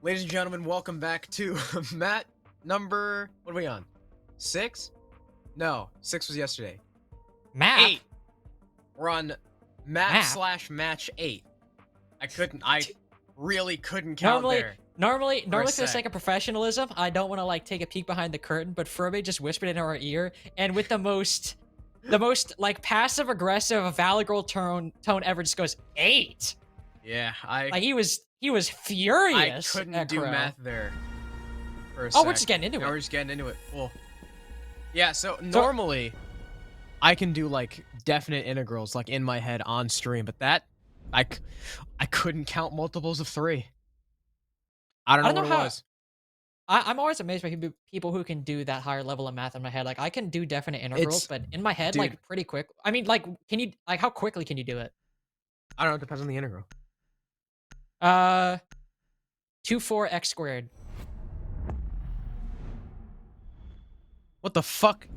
Ladies and gentlemen, welcome back to Matt number, what are we on? 6? No, 6 was yesterday. Map? 8. We're on map slash match 8. I really couldn't count there. Normally for the sake of professionalism, I don't want to like take a peek behind the curtain, but Furby just whispered in our ear, and with the most like passive aggressive Valgirl tone ever, just goes 8. Yeah, like he was furious. I couldn't do math there. For a oh, sec. we're just getting into it. We're just getting into it. Cool. Yeah, so normally I can do like definite integrals like in my head on stream, but that I couldn't count multiples of 3. I don't know what it was. I'm always amazed by people who can do that higher level of math in my head. Like I can do definite integrals, but in my head, like pretty quick. I mean, like, can you like how quickly can you do it? I don't know. It depends on the integral. 2,4x squared. What the fuck?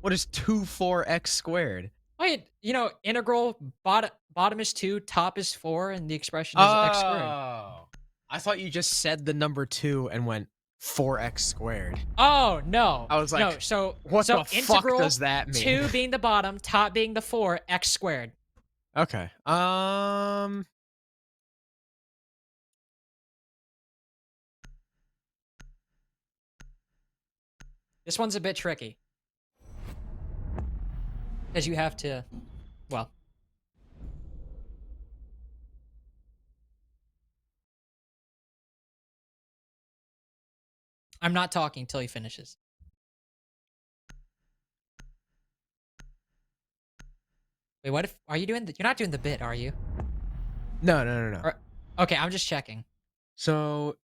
What is 2,4x squared? Wait, you know, integral bottom is 2, top is 4, and the expression is x squared. Oh, I thought you just said the number 2 and went 4x squared. Oh no! I was like, no. So what the fuck integral does that mean? 2 being the bottom, top being the 4, x squared. Okay. This one's a bit tricky. Because you have to, well. I'm not talking till he finishes. Wait, what if, are you doing, you're not doing the bit, are you? No. Or, okay, I'm just checking. So.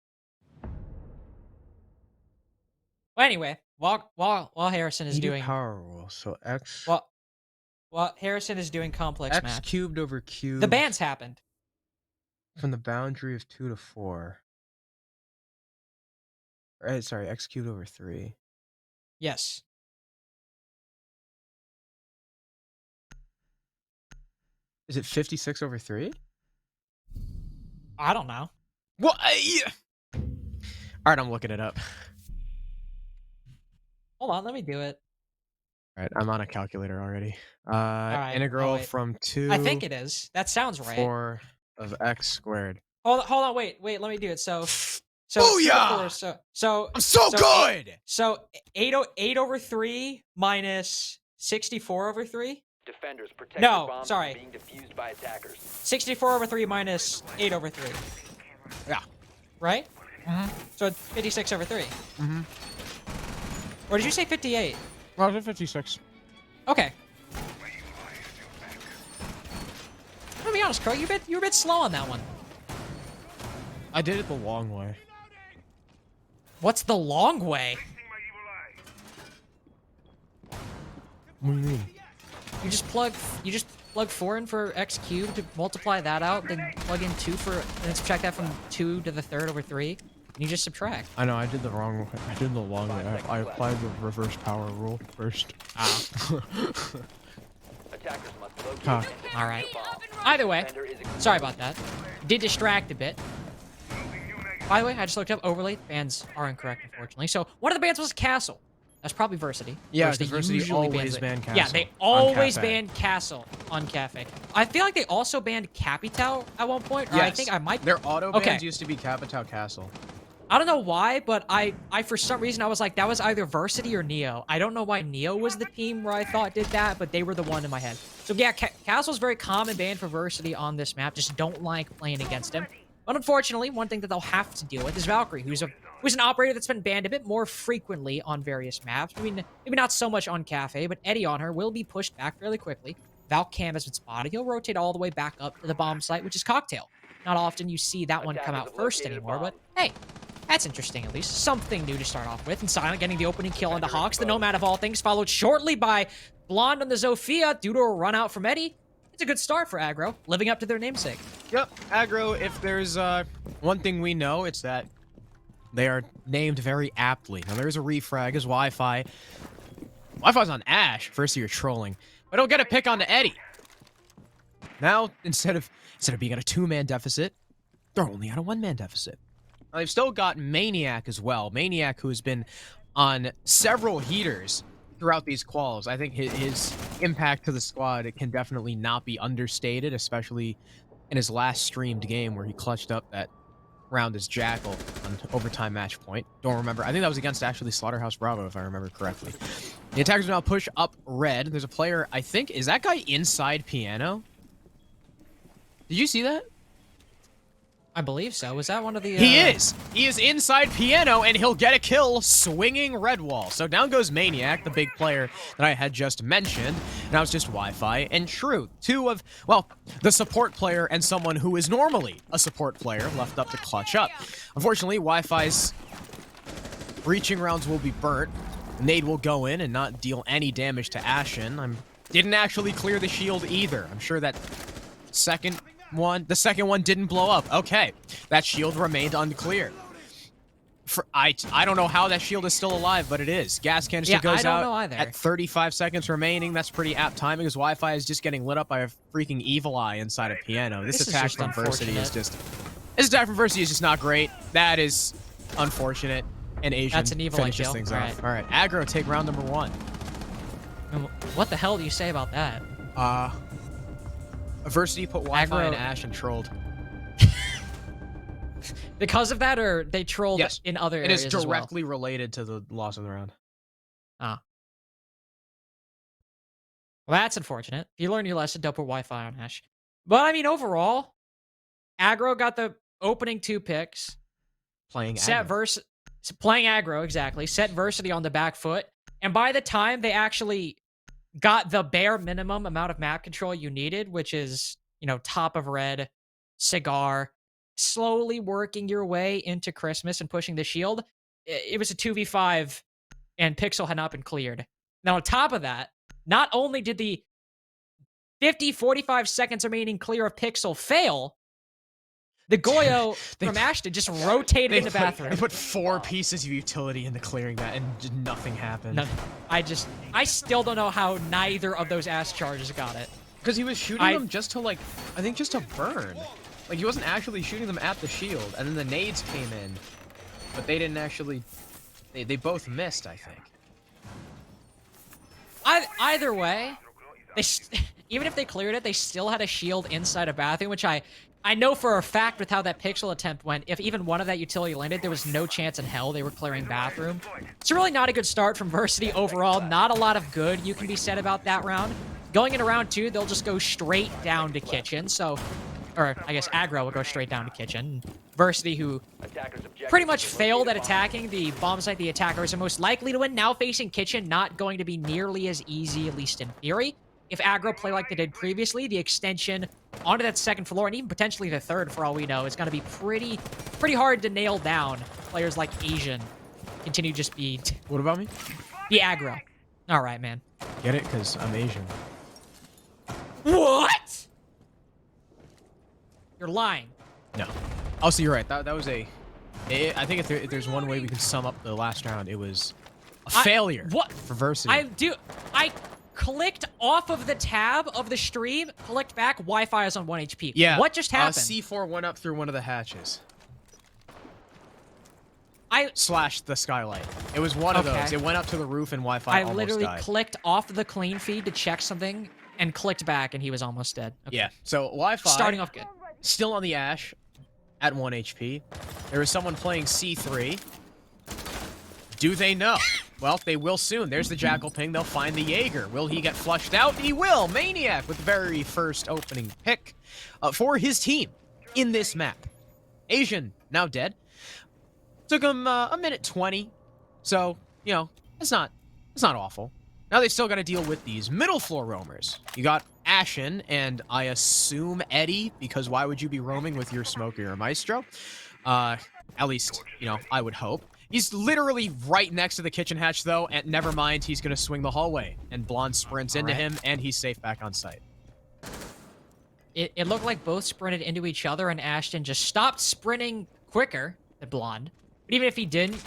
Well, anyway, while Harrison is doing power rule, so x. Well, Harrison is doing complex math. X cubed over cubed. The bands happened. From the boundary of 2 to 4. Right, sorry, x cubed over 3. Yes. Is it 56 over 3? I don't know. What? Yeah. All right, I'm looking it up. Hold on, let me do it. All right, I'm on a calculator already. right, Integral from 2. I think it is. That sounds right. 4 of x squared. Hold on, wait, let me do it. So Booyah! So I'm so good. So 8 over 3 minus 64 over 3. Defenders protect no, bombs sorry. Being defused by attackers. 64 over 3 minus 8 over 3. Yeah. Right? So it's 56 over 3. Or did you say 58? Well, I said 56. Okay. I'm gonna be honest, Crow. You were a bit slow on that one. I did it the long way. What's the long way? What do you mean? You just plug 4 in for x cubed, multiply that out, then plug in 2 for, and then subtract that from 2 to the 3rd over 3, and you just subtract. I know, I did the wrong way. I did the long way. I applied the reverse power rule first. Attackers must locate All right. Either way, sorry about that. Did distract a bit. By the way, I just looked up overlay. Bands are incorrect, unfortunately. So one of the bands was Castle. That's probably Versity. Yeah, Versity always banned Castle. Yeah, they always banned Castle on Cafe. I feel like they also banned Capital at one point. Or yes. I think I might. Their auto bans used to be Capital Castle. I don't know why, but I for some reason I was like, that was either Versity or Neo. I don't know why Neo was the team where I thought did that, but they were the one in my head. So yeah, Castle's very common ban for Versity on this map. Just don't like playing against him. But unfortunately, one thing that they'll have to deal with is Valkyrie, who's an operator that's been banned a bit more frequently on various maps. I mean, maybe not so much on Cafe, but Eddie on her will be pushed back fairly quickly. Valcam has been spotted. He'll rotate all the way back up to the bomb site, which is Cocktail. Not often you see that one come out first anymore, but hey, that's interesting at least. Something new to start off with. And Silent getting the opening kill on the Hawks. The Nomad of all things, followed shortly by Blonde on the Zofia due to a run out from Eddie. It's a good start for Aggro, living up to their namesake. Yep, Aggro, if there's one thing we know, it's that they are named very aptly. Now, there's a refrag, there's Wi-Fi. Wi-Fi's on Ash, first you're trolling. But don't get a pick onto Eddie. Now, instead of being at a 2-man deficit, they're only at a 1-man deficit. Now, they've still got Maniac as well. Maniac, who has been on several heaters throughout these quals. I think his impact to the squad, it can definitely not be understated, especially in his last streamed game where he clutched up that round as Jackal on overtime match point. Don't remember. I think that was against actually Slaughterhouse Bravo, if I remember correctly. The attackers now push up red. There's a player, I think, is that guy inside piano? Did you see that? I believe so. Was that one of the... He is! He is inside piano, and he'll get a kill swinging red wall. So down goes Maniac, the big player that I had just mentioned. Now it's just Wi-Fi and True. Two of, well, the support player and someone who is normally a support player left up to clutch up. Unfortunately, Wi-Fi's breaching rounds will be burnt. Nade will go in and not deal any damage to Ashen. Didn't actually clear the shield either. I'm sure that the second one didn't blow up. Okay, that shield remained unclear. I don't know how that shield is still alive, but it is. Gas canister goes out at 35 seconds remaining. That's pretty apt timing, as Wi-Fi is just getting lit up by a freaking evil eye inside of piano. This attack from Versity is just... This attack from Versity is just not great. That is unfortunate. And Asian That's an evil finishes things off. All right, Aggro, take round number 1. What the hell do you say about that? Versity put Wi-Fi and Ash and trolled. Because of that, or they trolled in other areas? It is directly related to the loss of the round. Ah. Well, that's unfortunate. If you learn your lesson, don't put Wi-Fi on Ash. But, I mean, overall, Aggro got the opening 2 picks. Playing Aggro. Playing Aggro, exactly. Set Versity on the back foot. And by the time they actually got the bare minimum amount of map control you needed, which is, you know, top of red, cigar, slowly working your way into Christmas and pushing the shield, it was a 2v5 and Pixel had not been cleared. Now, on top of that, not only did the 45 seconds remaining clear of Pixel fail, the Goyo from Ashton just rotated in the bathroom. They put 4 pieces of utility into clearing that, and just nothing happened. I still don't know how neither of those ass charges got it. Because he was shooting them just to, like, I think just to burn. Like, he wasn't actually shooting them at the shield, and then the nades came in, but they didn't actually... They both missed, I think. Either way, even if they cleared it, they still had a shield inside a bathroom, which I know for a fact with how that Pixel attempt went, if even one of that utility landed, there was no chance in hell they were clearing bathroom. It's really not a good start from Versity overall. Not a lot of good you can be said about that round. Going into round 2, they'll just go straight down to kitchen. So, or I guess Aggro will go straight down to kitchen. Versity, who pretty much failed at attacking the bomb site the attackers are most likely to win, now facing kitchen, not going to be nearly as easy, at least in theory. If Aggro play like they did previously, the extension onto that second floor, and even potentially the third for all we know, is going to be pretty hard to nail down. Players like Asian continue to just be... What about me? Be Aggro. All right, man. Get it? Because I'm Asian. What? You're lying. No. Oh, so you're right. That was a... I think if there's one way we can sum up the last round, it was a failure for Versity. I clicked off of the tab of the stream, clicked back, Wi-Fi is on 1 HP. Yeah. What just happened? C4 went up through one of the hatches. Slash the skylight. It was one of those. It went up to the roof and Wi-Fi almost died. I literally clicked off the clean feed to check something and clicked back and he was almost dead. Okay. Yeah. So Wi-Fi... Starting off good. Still on the Ash at 1 HP. There is someone playing C3. Do they know? Well, they will soon. There's the Jackal ping. They'll find the Jaeger. Will he get flushed out? He will. Maniac with the very first opening pick for his team in this map. Asian, now dead. Took him a minute 20. So, you know, it's not awful. Now they still got to deal with these middle floor roamers. You got Ashen and I assume Eddie, because why would you be roaming with your Smoker or Maestro? At least, you know, I would hope. He's literally right next to the kitchen hatch, though, and never mind, he's going to swing the hallway. And Blonde sprints into him, and he's safe back on site. It looked like both sprinted into each other, and Ashton just stopped sprinting quicker than Blonde. But even if he didn't,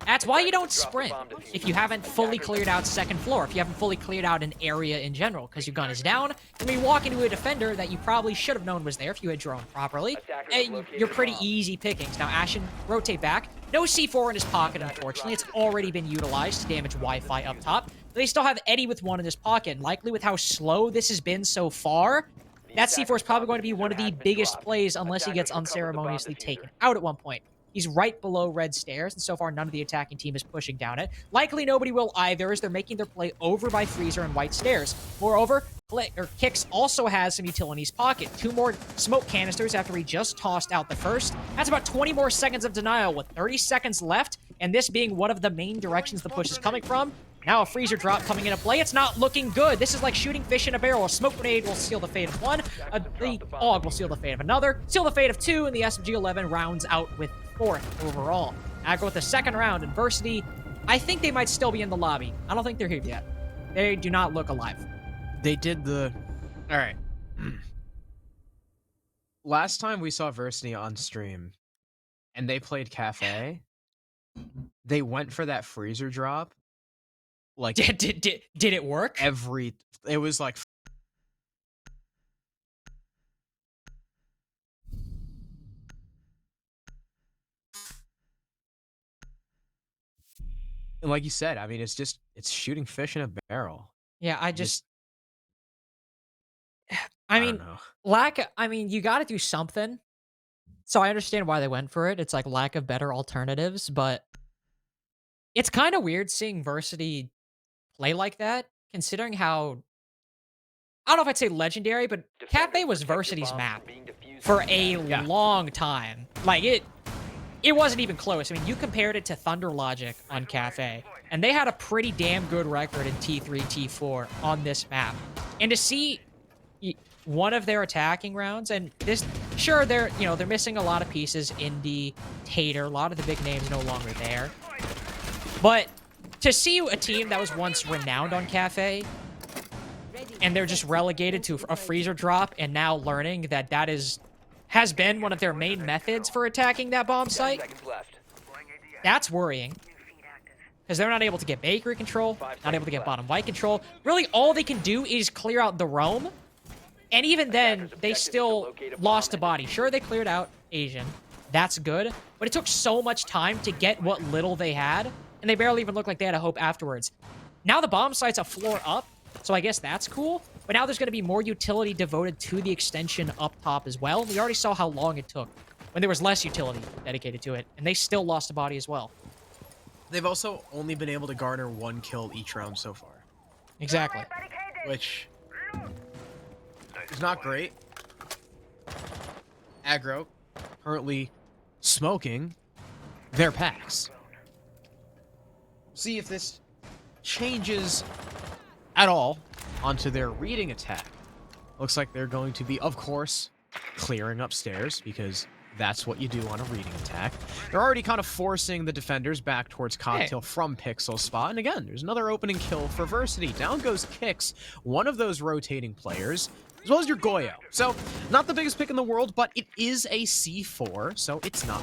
that's why you don't sprint if you haven't fully cleared out second floor, if you haven't fully cleared out an area in general, because your gun is down, and when you walk into a defender that you probably should have known was there if you had drawn properly, you're pretty easy pickings. Now, Ashen, rotate back. No C4 in his pocket, unfortunately. It's already been utilized to damage Wi-Fi up top. But they still have Eddie with one in his pocket, and likely with how slow this has been so far, that C4 is probably going to be one of the biggest plays unless he gets unceremoniously taken out at one point. He's right below red stairs, and so far none of the attacking team is pushing down it. Likely nobody will either, as they're making their play over by Freezer and white stairs. Moreover, Kix also has some utility in his pocket. 2 more smoke canisters after he just tossed out the first. That's about 20 more seconds of denial with 30 seconds left, and this being one of the main directions the push is coming from. Now a freezer drop coming into play. It's not looking good. This is like shooting fish in a barrel. A smoke grenade will seal the fate of one. The AUG will seal the fate of another. Seal the fate of 2, and the SMG-11 rounds out with 4th overall. Aggro with the second round, and Versity, I think they might still be in the lobby. I don't think they're here yet. They do not look alive. They did the... All right. Last time we saw Versity on stream, and they played Cafe, they went for that freezer drop. Like, did it work? It was like... And like you said, I mean, it's shooting fish in a barrel. Yeah, I mean, don't know. you got to do something. So I understand why they went for it. It's like lack of better alternatives, but it's kind of weird seeing Versity play like that, considering how, I don't know if I'd say legendary, but Cafe was Versity's map for a long time. Like, it wasn't even close. I mean, you compared it to Thunder Logic on Cafe, and they had a pretty damn good record in T3, T4 on this map. And to see one of their attacking rounds, and this, sure, they're missing a lot of pieces. Indy, Tater, a lot of the big names no longer there. But to see a team that was once renowned on Cafe, and they're just relegated to a freezer drop, and now learning that has been one of their main methods for attacking that bomb site, that's worrying. Because they're not able to get bakery control, not able to get bottom white control. Really, all they can do is clear out the roam. And even then, they still lost a body. Sure, they cleared out Asian. That's good. But it took so much time to get what little they had, and they barely even looked like they had a hope afterwards. Now the bomb site's a floor up, so I guess that's cool. But now there's going to be more utility devoted to the extension up top as well. We already saw how long it took when there was less utility dedicated to it, and they still lost a body as well. They've also only been able to garner 1 kill each round so far. Exactly. Which is not great. Aggro currently smoking their packs. See if this changes at all onto their reading attack. Looks like they're going to be, of course, clearing upstairs, because that's what you do on a reading attack. They're already kind of forcing the defenders back towards Cocktail from Pixel's spot. And again, there's another opening kill for Versity. Down goes Kix, one of those rotating players, as well as your Goyo. So, not the biggest pick in the world, but it is a C4, so it's not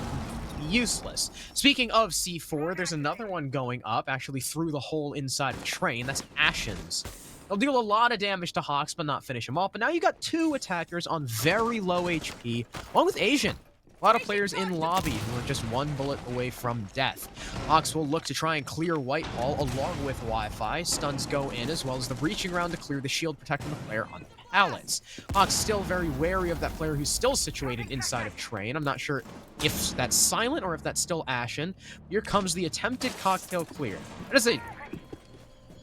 useless. Speaking of C4, there's another one going up, actually through the hole inside of Train. That's Ashen's. They'll deal a lot of damage to Hawks, but not finish him off. But now you got 2 attackers on very low HP, along with Asian. A lot of players in lobby who are just 1 bullet away from death. Hawks will look to try and clear Whitehall along with Wi-Fi. Stuns go in, as well as the breaching round to clear the shield, protecting the player on pallets. Hawks still very wary of that player who's still situated inside of Train. I'm not sure if that's Silent or if that's still Ashen. Here comes the attempted cocktail clear. That is a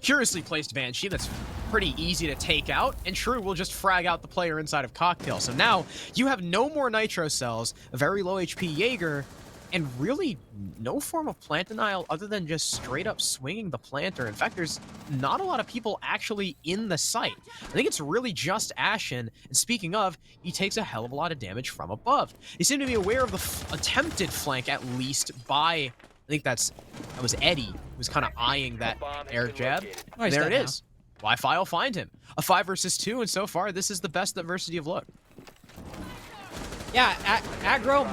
curiously placed Banshee that's pretty easy to take out, and True will just frag out the player inside of Cocktail. So now you have no more nitro cells, a very low HP Jaeger, and really no form of plant denial other than just straight up swinging the planter. In fact, there's not a lot of people actually in the site. I think it's really just Ashen, and speaking of, he takes a hell of a lot of damage from above. He seemed to be aware of the attempted flank, at least, by, I think that was Eddie, who was kind of eyeing that air jab. Oh, there it is. Wi-Fi will find him. A 5 versus 2, and so far, this is the best that Versity have looked. Yeah, Aggro,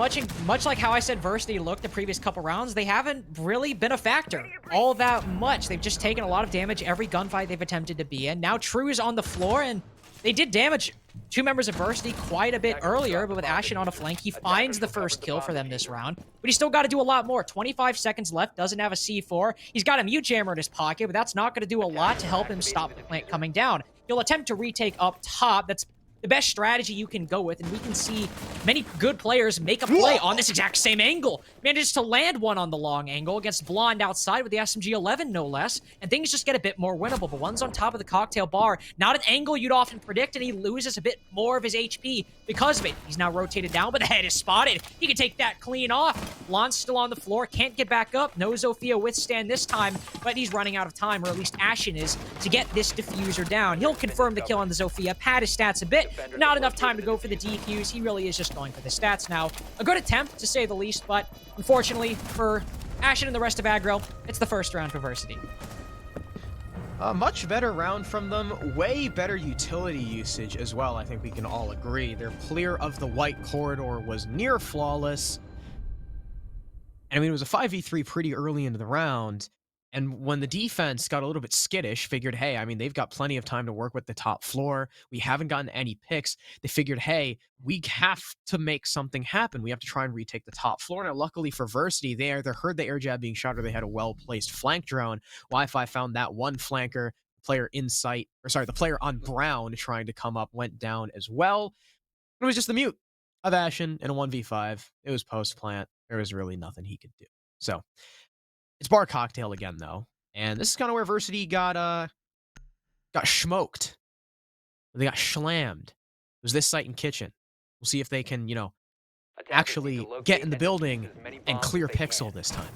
much like how I said Versity looked the previous couple rounds, they haven't really been a factor all that much. They've just taken a lot of damage every gunfight they've attempted to be in. Now True is on the floor, and they did damage two members of Versity quite a bit earlier, but with Ashen on a flank, he finds the first kill for them this round. But he's still got to do a lot more. 25 seconds left, doesn't have a C4. He's got a mute jammer in his pocket, but that's not going to do a lot to help him stop the plant coming down. He'll attempt to retake up top. That's the best strategy you can go with, and we can see many good players make a play on this exact same angle. Manages to land one on the long angle against Blonde outside with the SMG-11, no less, and things just get a bit more winnable. But one's on top of the cocktail bar, not an angle you'd often predict, and he loses a bit more of his HP because of it. He's now rotated down, but the head is spotted. He can take that clean off. Blonde's still on the floor, can't get back up. No Zofia withstand this time, but he's running out of time, or at least Ashen is, to get this diffuser down. He'll confirm the kill on the Zofia, pad his stats a bit. Not enough time to go for the defuse. He really is just going for the stats now. A good attempt, to say the least, but unfortunately for Ashen and the rest of Aggro, it's the first round for Versity. A much better round from them. Way better utility usage as well, I think we can all agree. Their clear of the white corridor was near flawless. And I mean, it was a 5v3 pretty early into the round. And when the defense got a little bit skittish, figured, hey, I mean, they've got plenty of time to work with the top floor. We haven't gotten any picks. They figured, hey, we have to make something happen. We have to try and retake the top floor. Now, luckily for Versity, they either heard the air jab being shot or they had a well-placed flank drone. Wi-Fi found that one flanker, player in sight, or sorry, the player on Brown trying to come up went down as well. It was just the mute of Ashen in a 1v5. It was post-plant. There was really nothing he could do. So it's bar cocktail again, though. And this is kind of where Versity got smoked. They got slammed. It was this site and kitchen. We'll see if they can, actually get in the building and clear Pixel this time.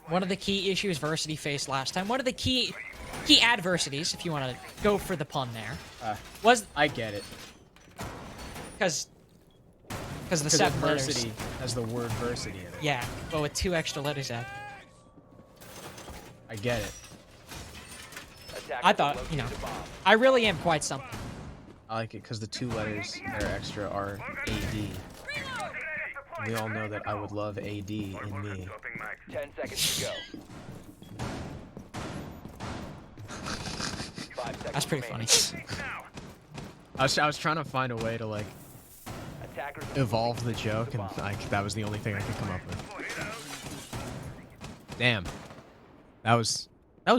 One of the key issues Versity faced last time, one of the key adversities, if you want to go for the pun there, was... I get it. Because the 7 letters. Versity has the word Versity in it. Yeah, but with 2 extra letters added. I get it. I thought, I really am quite something. I like it because the 2 letters that are extra are AD. We all know that I would love AD in me. 10 seconds to go. 5 seconds That's pretty funny. I was trying to find a way to, like, evolve the joke, and that was the only thing I could come up with. Damn. That was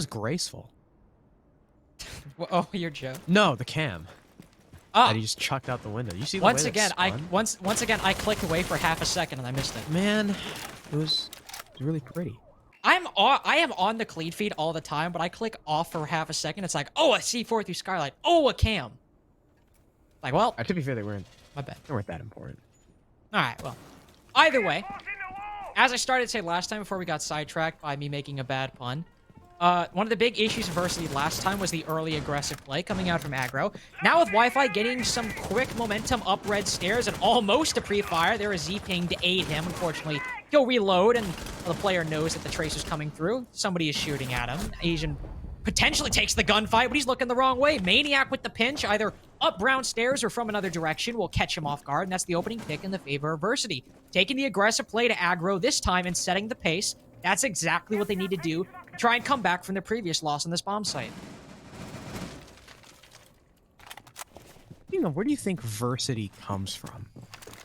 graceful. Oh, your joke? No, the cam. Oh. That he just chucked out the window. You see the once way again, that spun? once again I clicked away for half a second and I missed it. Man, it was really pretty. I am on the clean feed all the time, but I click off for half a second. It's like, oh, a C4 through Skylight. Oh, a cam. Like, well, To be fair, they weren't my bad. that important. All right, well, either way, as I started to say last time before we got sidetracked by me making a bad pun, one of the big issues of Versity last time was the early aggressive play coming out from Aggro. Now with Wi-Fi getting some quick momentum up red stairs and almost a pre-fire, there is Z-ping to aid him. Unfortunately, he'll reload and the player knows that the tracer's coming through. Somebody is shooting at him. Asian potentially takes the gunfight, but he's looking the wrong way. Maniac with the pinch, either up brown stairs or from another direction, will catch him off guard, and that's the opening pick in the favor of Versity. Taking the aggressive play to Aggro this time and setting the pace. That's exactly what they need to do to try and come back from their previous loss on this bomb site. Where do you think Versity comes from?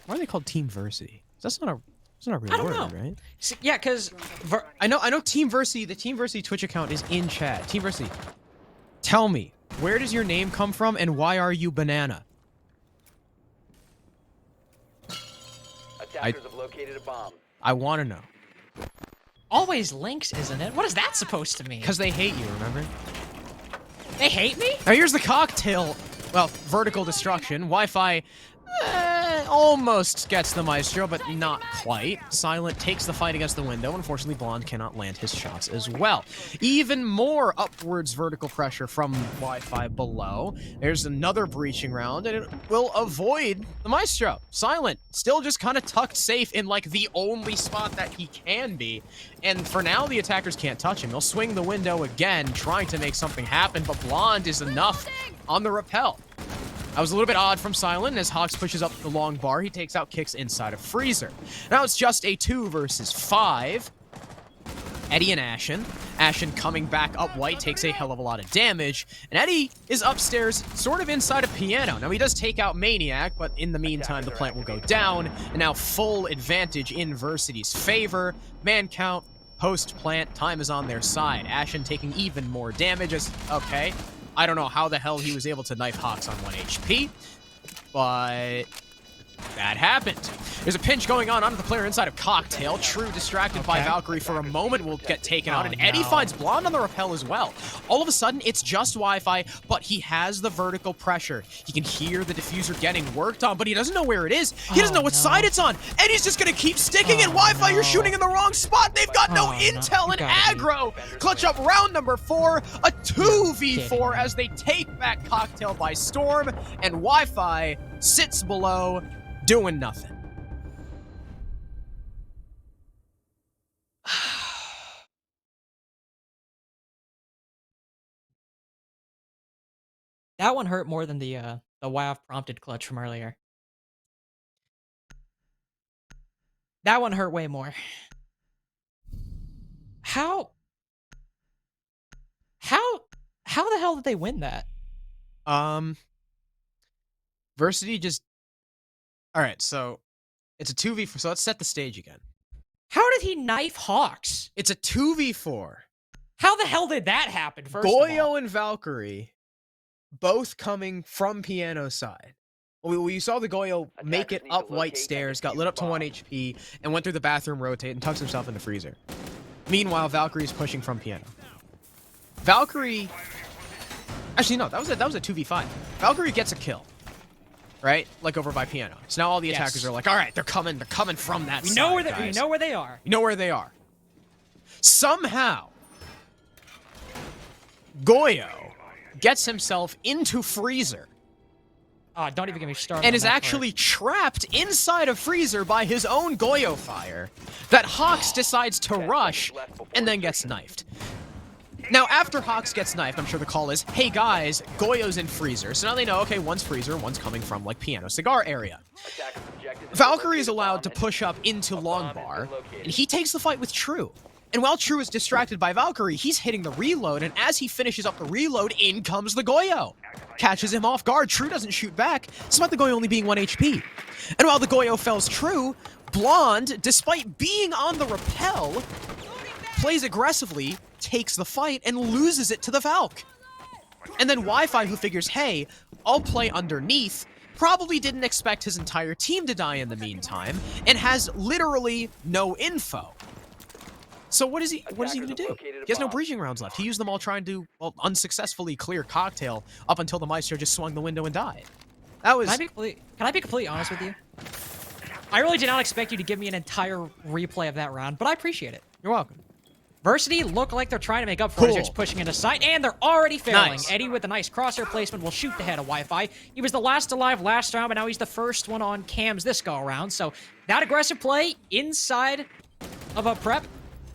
Why are they called Team Versity? That's not a real word, right? So, yeah, because I know Team Versity. The Team Versity Twitch account is in chat. Team Versity, tell me, where does your name come from, and why are you banana? Attackers have located a bomb. I want to know. always links, isn't it? What is that supposed to mean? Because they hate you, remember? They hate me? Now here's the cocktail. Well, vertical destruction. Wi-Fi almost gets the Maestro, but not quite. Silent takes the fight against the window. Unfortunately, Blonde cannot land his shots as well. Even more upwards vertical pressure from Wi-Fi below. There's another breaching round, and it will avoid the Maestro. Silent, still just kind of tucked safe in, like, the only spot that he can be. And for now, the attackers can't touch him. They'll swing the window again, trying to make something happen, but Blonde is enough on the rappel. That was a little bit odd from Silent. As Hawks pushes up the long bar, he takes out kicks inside of Freezer. Now it's just a 2 versus 5. Eddie and Ashen. Ashen coming back up white takes a hell of a lot of damage. And Eddie is upstairs, sort of inside of Piano. Now he does take out Maniac, but in the meantime, the plant will go down. And now full advantage in Versity's favor. Man count, post plant, time is on their side. Ashen taking even more damage as, okay. I don't know how the hell he was able to knife Hawks on 1 HP, but that happened. There's a pinch going on onto the player inside of Cocktail. True distracted by Valkyrie for a moment will get taken out, and Eddie finds Blonde on the rappel as well. All of a sudden, it's just Wi-Fi, but he has the vertical pressure. He can hear the diffuser getting worked on, but he doesn't know where it is. He doesn't know what side it's on. Eddie's just gonna keep sticking it. Wi-Fi, you're shooting in the wrong spot. They've got no intel, and Aggro clutch up round number 4, a 2v4 as they take back Cocktail by storm, and Wi-Fi sits below, doing nothing. That one hurt more than the WAF prompted clutch from earlier. That one hurt way more. How the hell did they win that? Versity just... Alright, so it's a 2v4, so let's set the stage again. How did he knife Hawks? It's a 2v4. How the hell did that happen, first of all? Goyo and Valkyrie, both coming from Piano side. Well, you saw the Goyo make it up white stairs, got lit up to 1 HP, and went through the bathroom rotate and tucks himself in the freezer. Meanwhile, Valkyrie's pushing from Piano. Valkyrie... Actually, no, that was a 2v5. Valkyrie gets a kill. Right? Like over by Piano. So now all the attackers are like, all right, they're coming from that side, we know where they are. You know where they are. Somehow, Goyo gets himself into Freezer. Don't even get me started. And is actually trapped inside of Freezer by his own Goyo fire that Hawks decides to rush and then gets knifed. Now, after Hawks gets knifed, I'm sure the call is, hey guys, Goyo's in Freezer. So now they know, okay, one's Freezer and one's coming from, like, Piano Cigar area. Valkyrie is allowed to push up into Long Bar, and he takes the fight with True. And while True is distracted by Valkyrie, he's hitting the reload, and as he finishes up the reload, in comes the Goyo. Catches him off guard. True doesn't shoot back, despite the Goyo only being 1 HP. And while the Goyo fells True, Blonde, despite being on the rappel, plays aggressively, takes the fight, and loses it to the Valk. And then Wi-Fi, who figures, hey, I'll play underneath, probably didn't expect his entire team to die in the meantime, and has literally no info. So what is he going to do? He has no breaching rounds left. He used them all trying to, well, unsuccessfully clear Cocktail up until the Maestro just swung the window and died. That was... Can I be completely honest with you? I really did not expect you to give me an entire replay of that round, but I appreciate it. You're welcome. Versity look like they're trying to make up for it. They're just pushing into sight, and they're already failing. Nice. Eddie with a nice crosshair placement will shoot the head of Wi-Fi. He was the last alive last round, but now he's the first one on cams this go-around. So that aggressive play inside of a prep,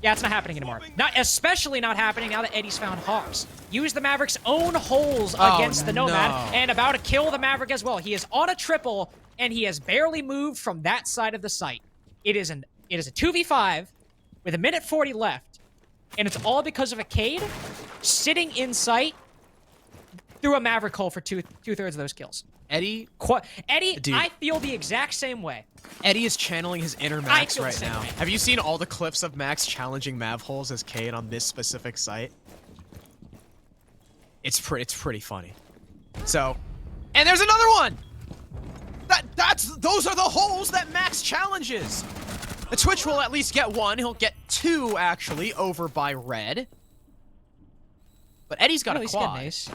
yeah, it's not happening anymore. Especially not happening now that Eddie's found Hawks. Use the Maverick's own holes against the Nomad, and about to kill the Maverick as well. He is on a triple, and he has barely moved from that side of the site. It is a 2v5 with 1:40 left. And it's all because of a Cade sitting in sight through a Maverick hole for two-thirds of those kills. Eddie, dude, I feel the exact same way. Eddie is channeling his inner Max right now. Have you seen all the clips of Max challenging Mav holes as Cade on this specific site? It's pretty funny. So, and there's another one. Those are the holes that Max challenges. The Twitch will at least get 1. He'll get 2, actually, over by Red. But Eddie's got a quad. Ace.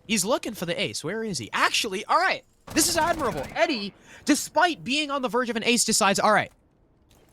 He's looking for the ace. Where is he? Actually, all right. This is admirable. Eddie, despite being on the verge of an ace, decides, all right,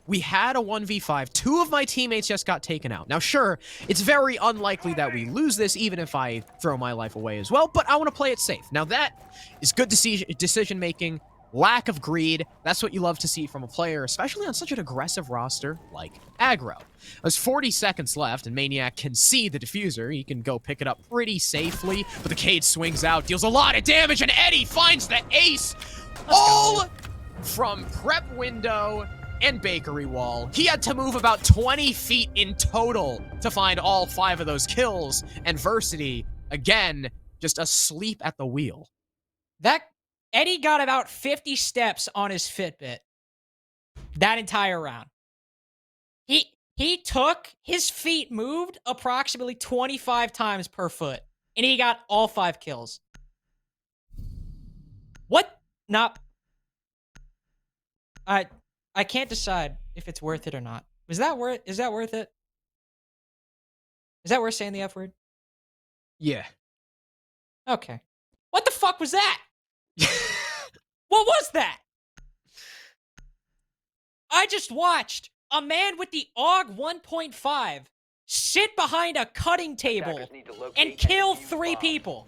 we had a 1v5. 2 of my teammates just got taken out. Now, sure, it's very unlikely that we lose this, even if I throw my life away as well, but I want to play it safe. Now, that is good decision-making lack of greed. That's what you love to see from a player, especially on such an aggressive roster like Aggro. There's 40 seconds left, and Maniac can see the diffuser. He can go pick it up pretty safely, but the Cade swings out, deals a lot of damage, and Eddie finds the ace. All from prep window and bakery wall. He had to move about 20 feet in total to find all 5 of those kills, and Versity, again, just asleep at the wheel. That Eddie got about 50 steps on his Fitbit that entire round. His feet moved approximately 25 times per foot, and he got all 5 kills. What? Not. I can't decide if it's worth it or not. Is that worth it? Is that worth saying the F word? Yeah. Okay. What the fuck was that? What was that? I just watched a man with the AUG 1.5 sit behind a cutting table and kill 3 people.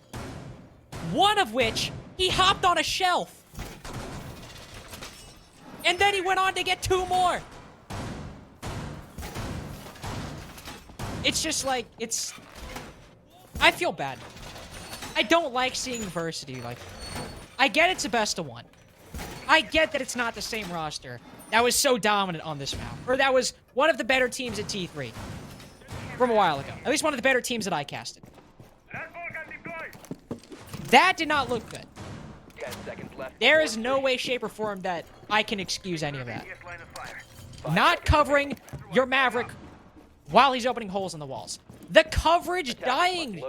One of which, he hopped on a shelf. And then he went on to get 2 more. It's just like, I feel bad. I don't like seeing Versity like, I get it's a best of 1. I get that it's not the same roster that was so dominant on this map, or that was one of the better teams at T3 from a while ago. At least one of the better teams that I casted. That did not look good. 10 seconds left. There is no way, shape, or form that I can excuse any of that. Not covering your Maverick while he's opening holes in the walls. The coverage dying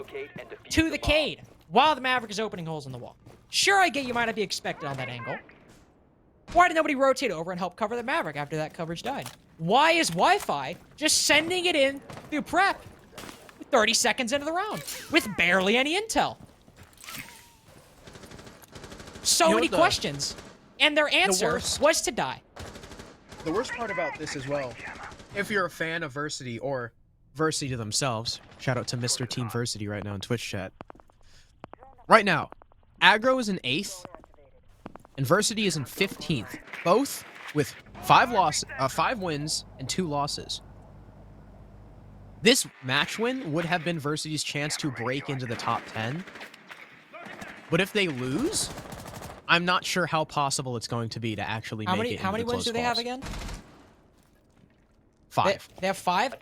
to the Cade while the Maverick is opening holes in the wall. Sure, I get you might not be expected on that angle. Why did nobody rotate over and help cover the Maverick after that coverage died? Why is Wi-Fi just sending it in through prep 30 seconds into the round with barely any intel? So many questions, and their answer was to die. The worst part about this as well, if you're a fan of Versity or Versity themselves, shout out to Mr. Team Versity right now in Twitch chat. Right now, Aggro is in 8th, and Versity is in 15th, both with 5 wins and 2 losses. This match win would have been Versity's chance to break into the top 10, but if they lose, I'm not sure how possible it's going to be to actually make it. How many wins do they have again? 5. They have 5.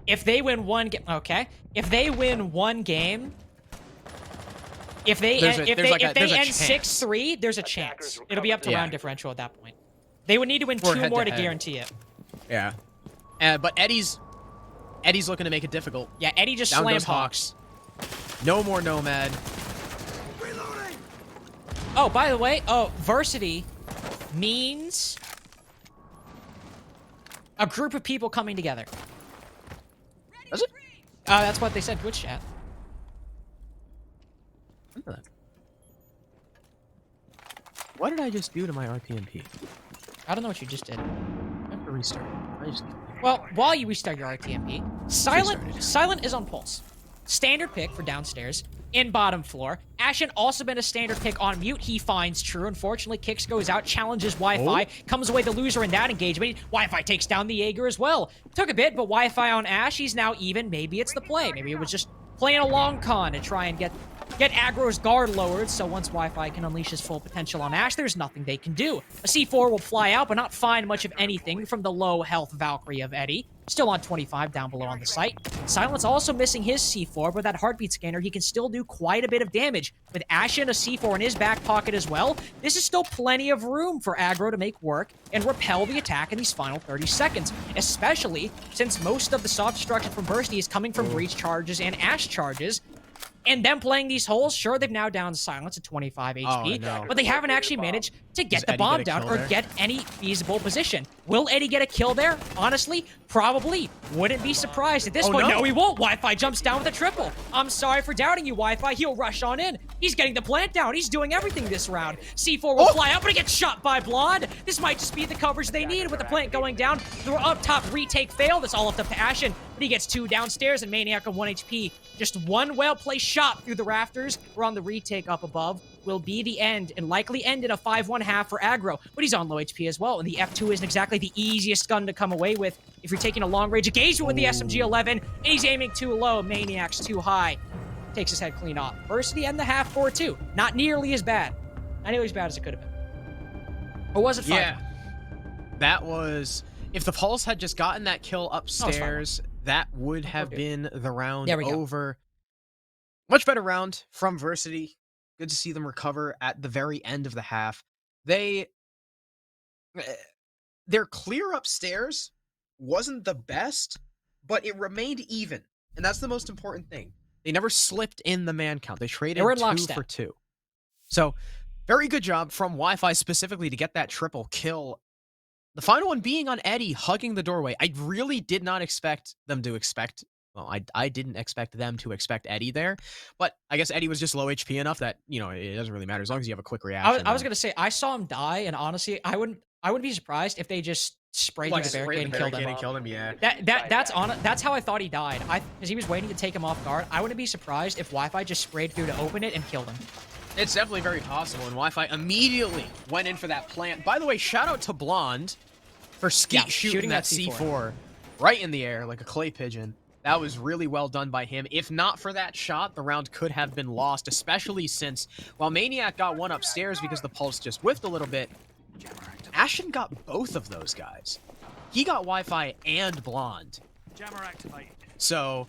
If they win 1 game, okay. If they win 1 game, if they end 6-3, there's a chance. It'll be up to round differential at that point. They would need to win 2 more to guarantee it. Yeah. But Eddie's looking to make it difficult. Yeah, Eddie just slammed Hawks. No more Nomad. Oh, by the way, Versity means a group of people coming together. Does it? That's what they said, Twitch chat. What did I just do to my RTMP? I don't know what you just did. I have to restart. Well, while you restart your RTMP, Silent is on Pulse. Standard pick for downstairs. In bottom floor. Ashen also been a standard pick on mute. He finds True. Unfortunately, Kicks goes out, challenges Wi-Fi, comes away the loser in that engagement. Wi-Fi takes down the Jaeger as well. Took a bit, but Wi-Fi on Ash, he's now even. Maybe it's the play. Maybe it was just playing a long con to try and get Aggro's guard lowered, so once Wi-Fi can unleash his full potential on Ash, there's nothing they can do. A C4 will fly out, but not find much of anything from the low health Valkyrie of Eddie. Still on 25 down below on the site. Silence also missing his C4, but that heartbeat scanner, he can still do quite a bit of damage. With Ashen, a C4 in his back pocket as well, this is still plenty of room for Aggro to make work and repel the attack in these final 30 seconds, especially since most of the soft destruction from Versity is coming from breach charges and Ash charges. And them playing these holes, sure, they've now down Silence at 25 HP, but they haven't actually managed to get the bomb down or get any feasible position. Will Eddie get a kill there? Honestly, probably. Wouldn't be surprised at this point. No, he won't. Wi-Fi jumps down with a triple. I'm sorry for doubting you, Wi-Fi. He'll rush on in. He's getting the plant down. He's doing everything this round. C4 will fly out, but he gets shot by Blonde. This might just be the coverage they needed with the plant going down. The up top retake fail. That's all up to Ashen. but he gets 2 downstairs, and Maniac on 1 HP. Just one well-placed shot through the rafters. We're on the retake up above. Will be the end, and likely end in a 5-1 half for Aggro, but he's on low HP as well, and the F2 isn't exactly the easiest gun to come away with if you're taking a long-range engagement with the SMG-11, and he's aiming too low. Maniac's too high. Takes his head clean off. Versity and the half 4-2. Not nearly as bad. Not nearly as bad as it could have been. Or was it 5? Yeah. That was... If the Pulse had just gotten that kill upstairs, that would have been the round over. Much better round from Versity. Good to see them recover at the very end of the half. Their clear upstairs wasn't the best, but it remained even. And that's the most important thing. They never slipped in the man count. They traded 2 for 2. So, very good job from Wi-Fi specifically to get that triple kill. The final one being on Eddie, hugging the doorway. I really did not expect them to expect... Well, I didn't expect them to expect Eddie there, but I guess Eddie was just low HP enough that, you know, it doesn't really matter as long as you have a quick reaction. I was going to say, I saw him die, and honestly, I wouldn't be surprised if they just sprayed through the barricade and killed him. Yeah. That's how I thought he died. Because he was waiting to take him off guard. I wouldn't be surprised if Wi-Fi just sprayed through to open it and killed him. It's definitely very possible, and Wi-Fi immediately went in for that plant. By the way, shout out to Blonde for shooting that C4 right in the air like a clay pigeon. That was really well done by him. If not for that shot, the round could have been lost, especially since, while Maniac got one upstairs because the Pulse just whiffed a little bit, Ashen got both of those guys. He got Wi-Fi and Blonde. So...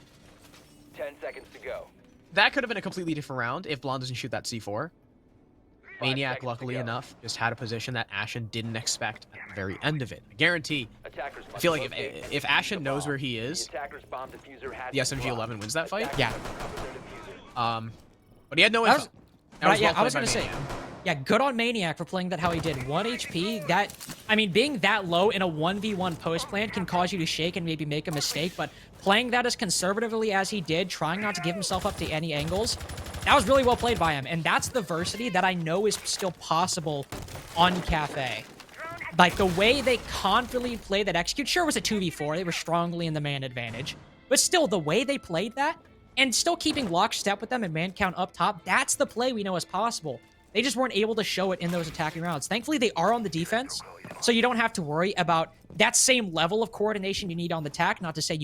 10 seconds to go. That could have been a completely different round if Blonde doesn't shoot that C4. Maniac, luckily enough, just had a position that Ashen didn't expect at the very end of it. I guarantee, I feel like if Ashen knows where he is, the SMG-11 wins that fight. Yeah. But he had no info. I was going to say, yeah, good on Maniac for playing that how he did. 1 HP, that, I mean, being that low in a 1v1 post plant can cause you to shake and maybe make a mistake, but playing that as conservatively as he did, trying not to give himself up to any angles, that was really well played by him, and that's the Versity that I know is still possible on Cafe. Like, the way they confidently played that execute, sure, it was a 2v4, they were strongly in the man advantage, but still, the way they played that, and still keeping lockstep with them and man count up top, that's the play we know is possible. They just weren't able to show it in those attacking rounds. Thankfully, they are on the defense, so you don't have to worry about that same level of coordination you need on the attack, not to say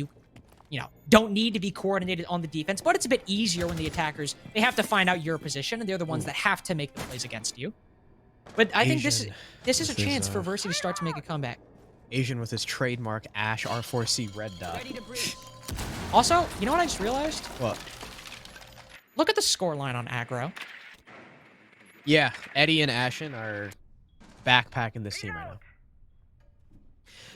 you know, don't need to be coordinated on the defense, but it's a bit easier when the attackers, they have to find out your position, and they're the ones that have to make the plays against you. But I think this is a chance for Versity to start to make a comeback. Asian with his trademark Ash R4C red dot. Also, you know what I just realized? What? Look at the scoreline on Aggro. Yeah, Eddie and Ashen are backpacking this team right now.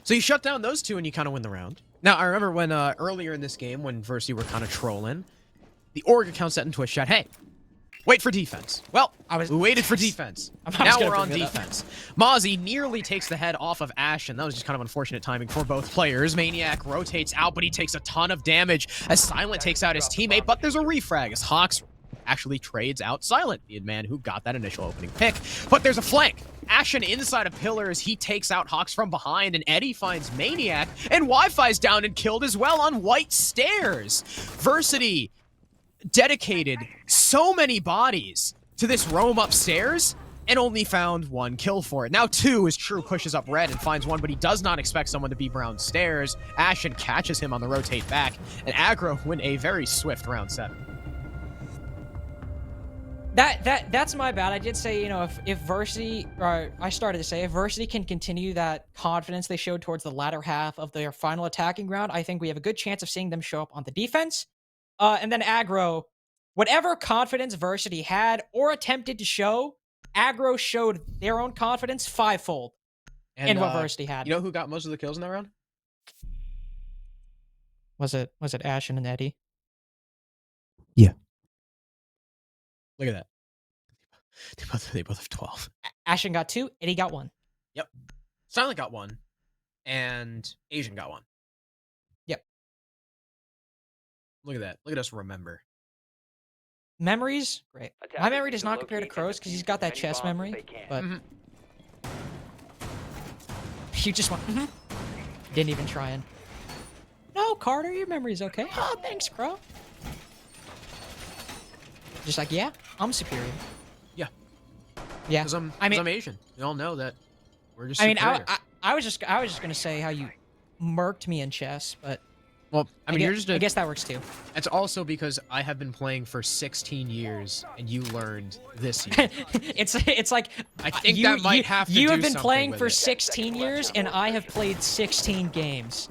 So you shut down those two and you kind of win the round. Now, I remember when earlier in this game, when Versity were kind of trolling, the org account set in Twitch chat, hey, wait for defense. Well, we waited for defense. Now we're on defense. Mozzie nearly takes the head off of Ashen. That was just kind of unfortunate timing for both players. Maniac rotates out, but he takes a ton of damage as Silent takes out his teammate, but there's a refrag as Hawks actually trades out Silent, the man who got that initial opening pick. But there's a flank. Ashen inside a pillar as he takes out Hawks from behind, and Eddie finds Maniac, and Wi-Fi's down and killed as well on white stairs. Versity dedicated so many bodies to this roam upstairs and only found 1 kill for it. Now 2 as True pushes up red and finds 1, but he does not expect someone to be brown stairs. Ashen catches him on the rotate back, and Aggro win a very swift round 7. That's my bad. I did say, you know, if Versity, or I started to say, if Versity can continue that confidence they showed towards the latter half of their final attacking round, I think we have a good chance of seeing them show up on the defense. And then Aggro, whatever confidence Versity had or attempted to show, Aggro showed their own confidence 5-fold in what Versity had. You know who got most of the kills in that round? Was it Ashen and Eddie? Yeah. Look at that. They both have 12. Ashen got 2, Eddie got 1. Yep. Silent got 1, and Asian got 1. Yep. Look at that. Look at us remember. Memories? Great. My memory does not compare to Crow's because he's got that chess memory, but... You just went, Didn't even try and... No, Carter, your memory's okay. Oh, thanks, bro. Just like, yeah, I'm superior. Yeah. Yeah. Because I'm Asian. We all know that we're just I mean, superior. I was just gonna say how you murked me in chess, but Well, I mean, I guess that works too. It's also because I have been playing for 16 years, and you learned this year. it's like I think that might have to you do have been something playing with for it. 16 years, and I have played 16 games.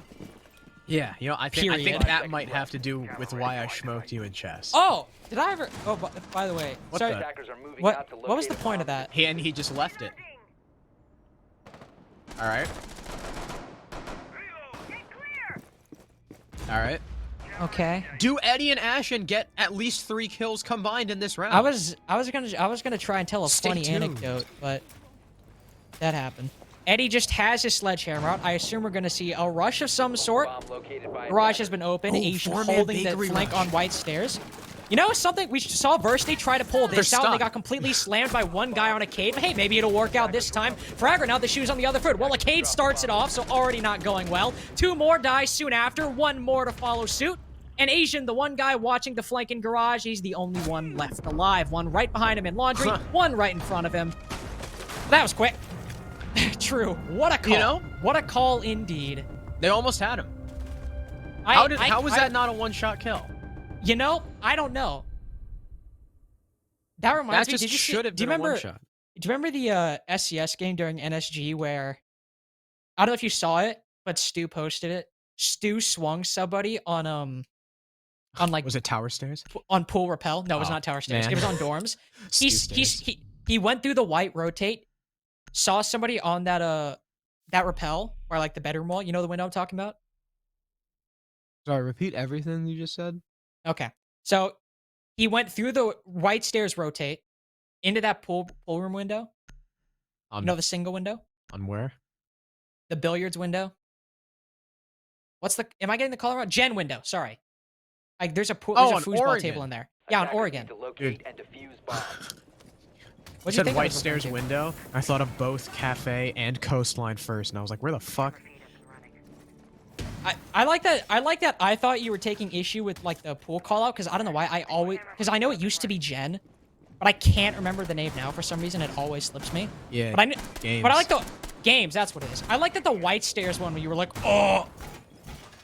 Yeah, you know, I think Period. that might have to do with why I smoked you in chess. Oh, did I ever? Oh, by the way, What sorry. the- Attackers are moving What out to what was the locate a point of bomb. that? He just left it. All right. All right. Okay. Do Eddie and Ashen get at least 3 kills combined in this round? I was gonna try and tell a Stay funny tuned. anecdote, but that happened. Eddie just has his sledgehammer out. I assume we're gonna see a rush of some sort. Bomb located by Garage attackers. has been open. Oh, Asian four-man holding the bakery flank rush. on white stairs. You know something? We saw Versity try to pull this They're out. And they stuck. got completely slammed by one guy on a cade. But hey, maybe it'll work out this time. For Aggro, now the shoe's on the other foot. Well, a cade starts it off, so already not going well. 2 more die soon after. 1 more to follow suit. And Asian, the one guy watching the flank in garage, he's the only one left alive. 1 right behind him in laundry. 1 right in front of him. That was quick. True. What a call. You know? What a call indeed. They almost had him. How was that not a one-shot kill? You know, I don't know. That reminds That me. just Did you see, should have do you been a remember? one-shot. Do you remember the SCS game during NSG where I don't know if you saw it, but Stu posted it. Stu swung somebody on like Was it tower stairs? on pool rappel. No, it was Oh, not tower stairs. man. It was on dorms. Stu stairs. He went through the white rotate, saw somebody on that rappel or like the bedroom wall. You know the window I'm talking about? Sorry, repeat everything you just said. Okay. So he went through the white stairs rotate into that pool room window. On, You know the single window? on where? The billiards window. Am I getting the color wrong? Gen window, sorry. Like there's a pool, Oh, there's a on foosball Oregon. table in there. Yeah, on Attackers Oregon. need to locate and defuse bombs. What You said white stairs window. I thought of both cafe and coastline first, and I was like, where the fuck? I like that. I thought you were taking issue with like the pool call out because I don't know why because I know it used to be Gen, but I can't remember the name now for some reason. It always slips me. Yeah, But games. But I like the games. That's what it is. I like that the white stairs one where you were like, oh,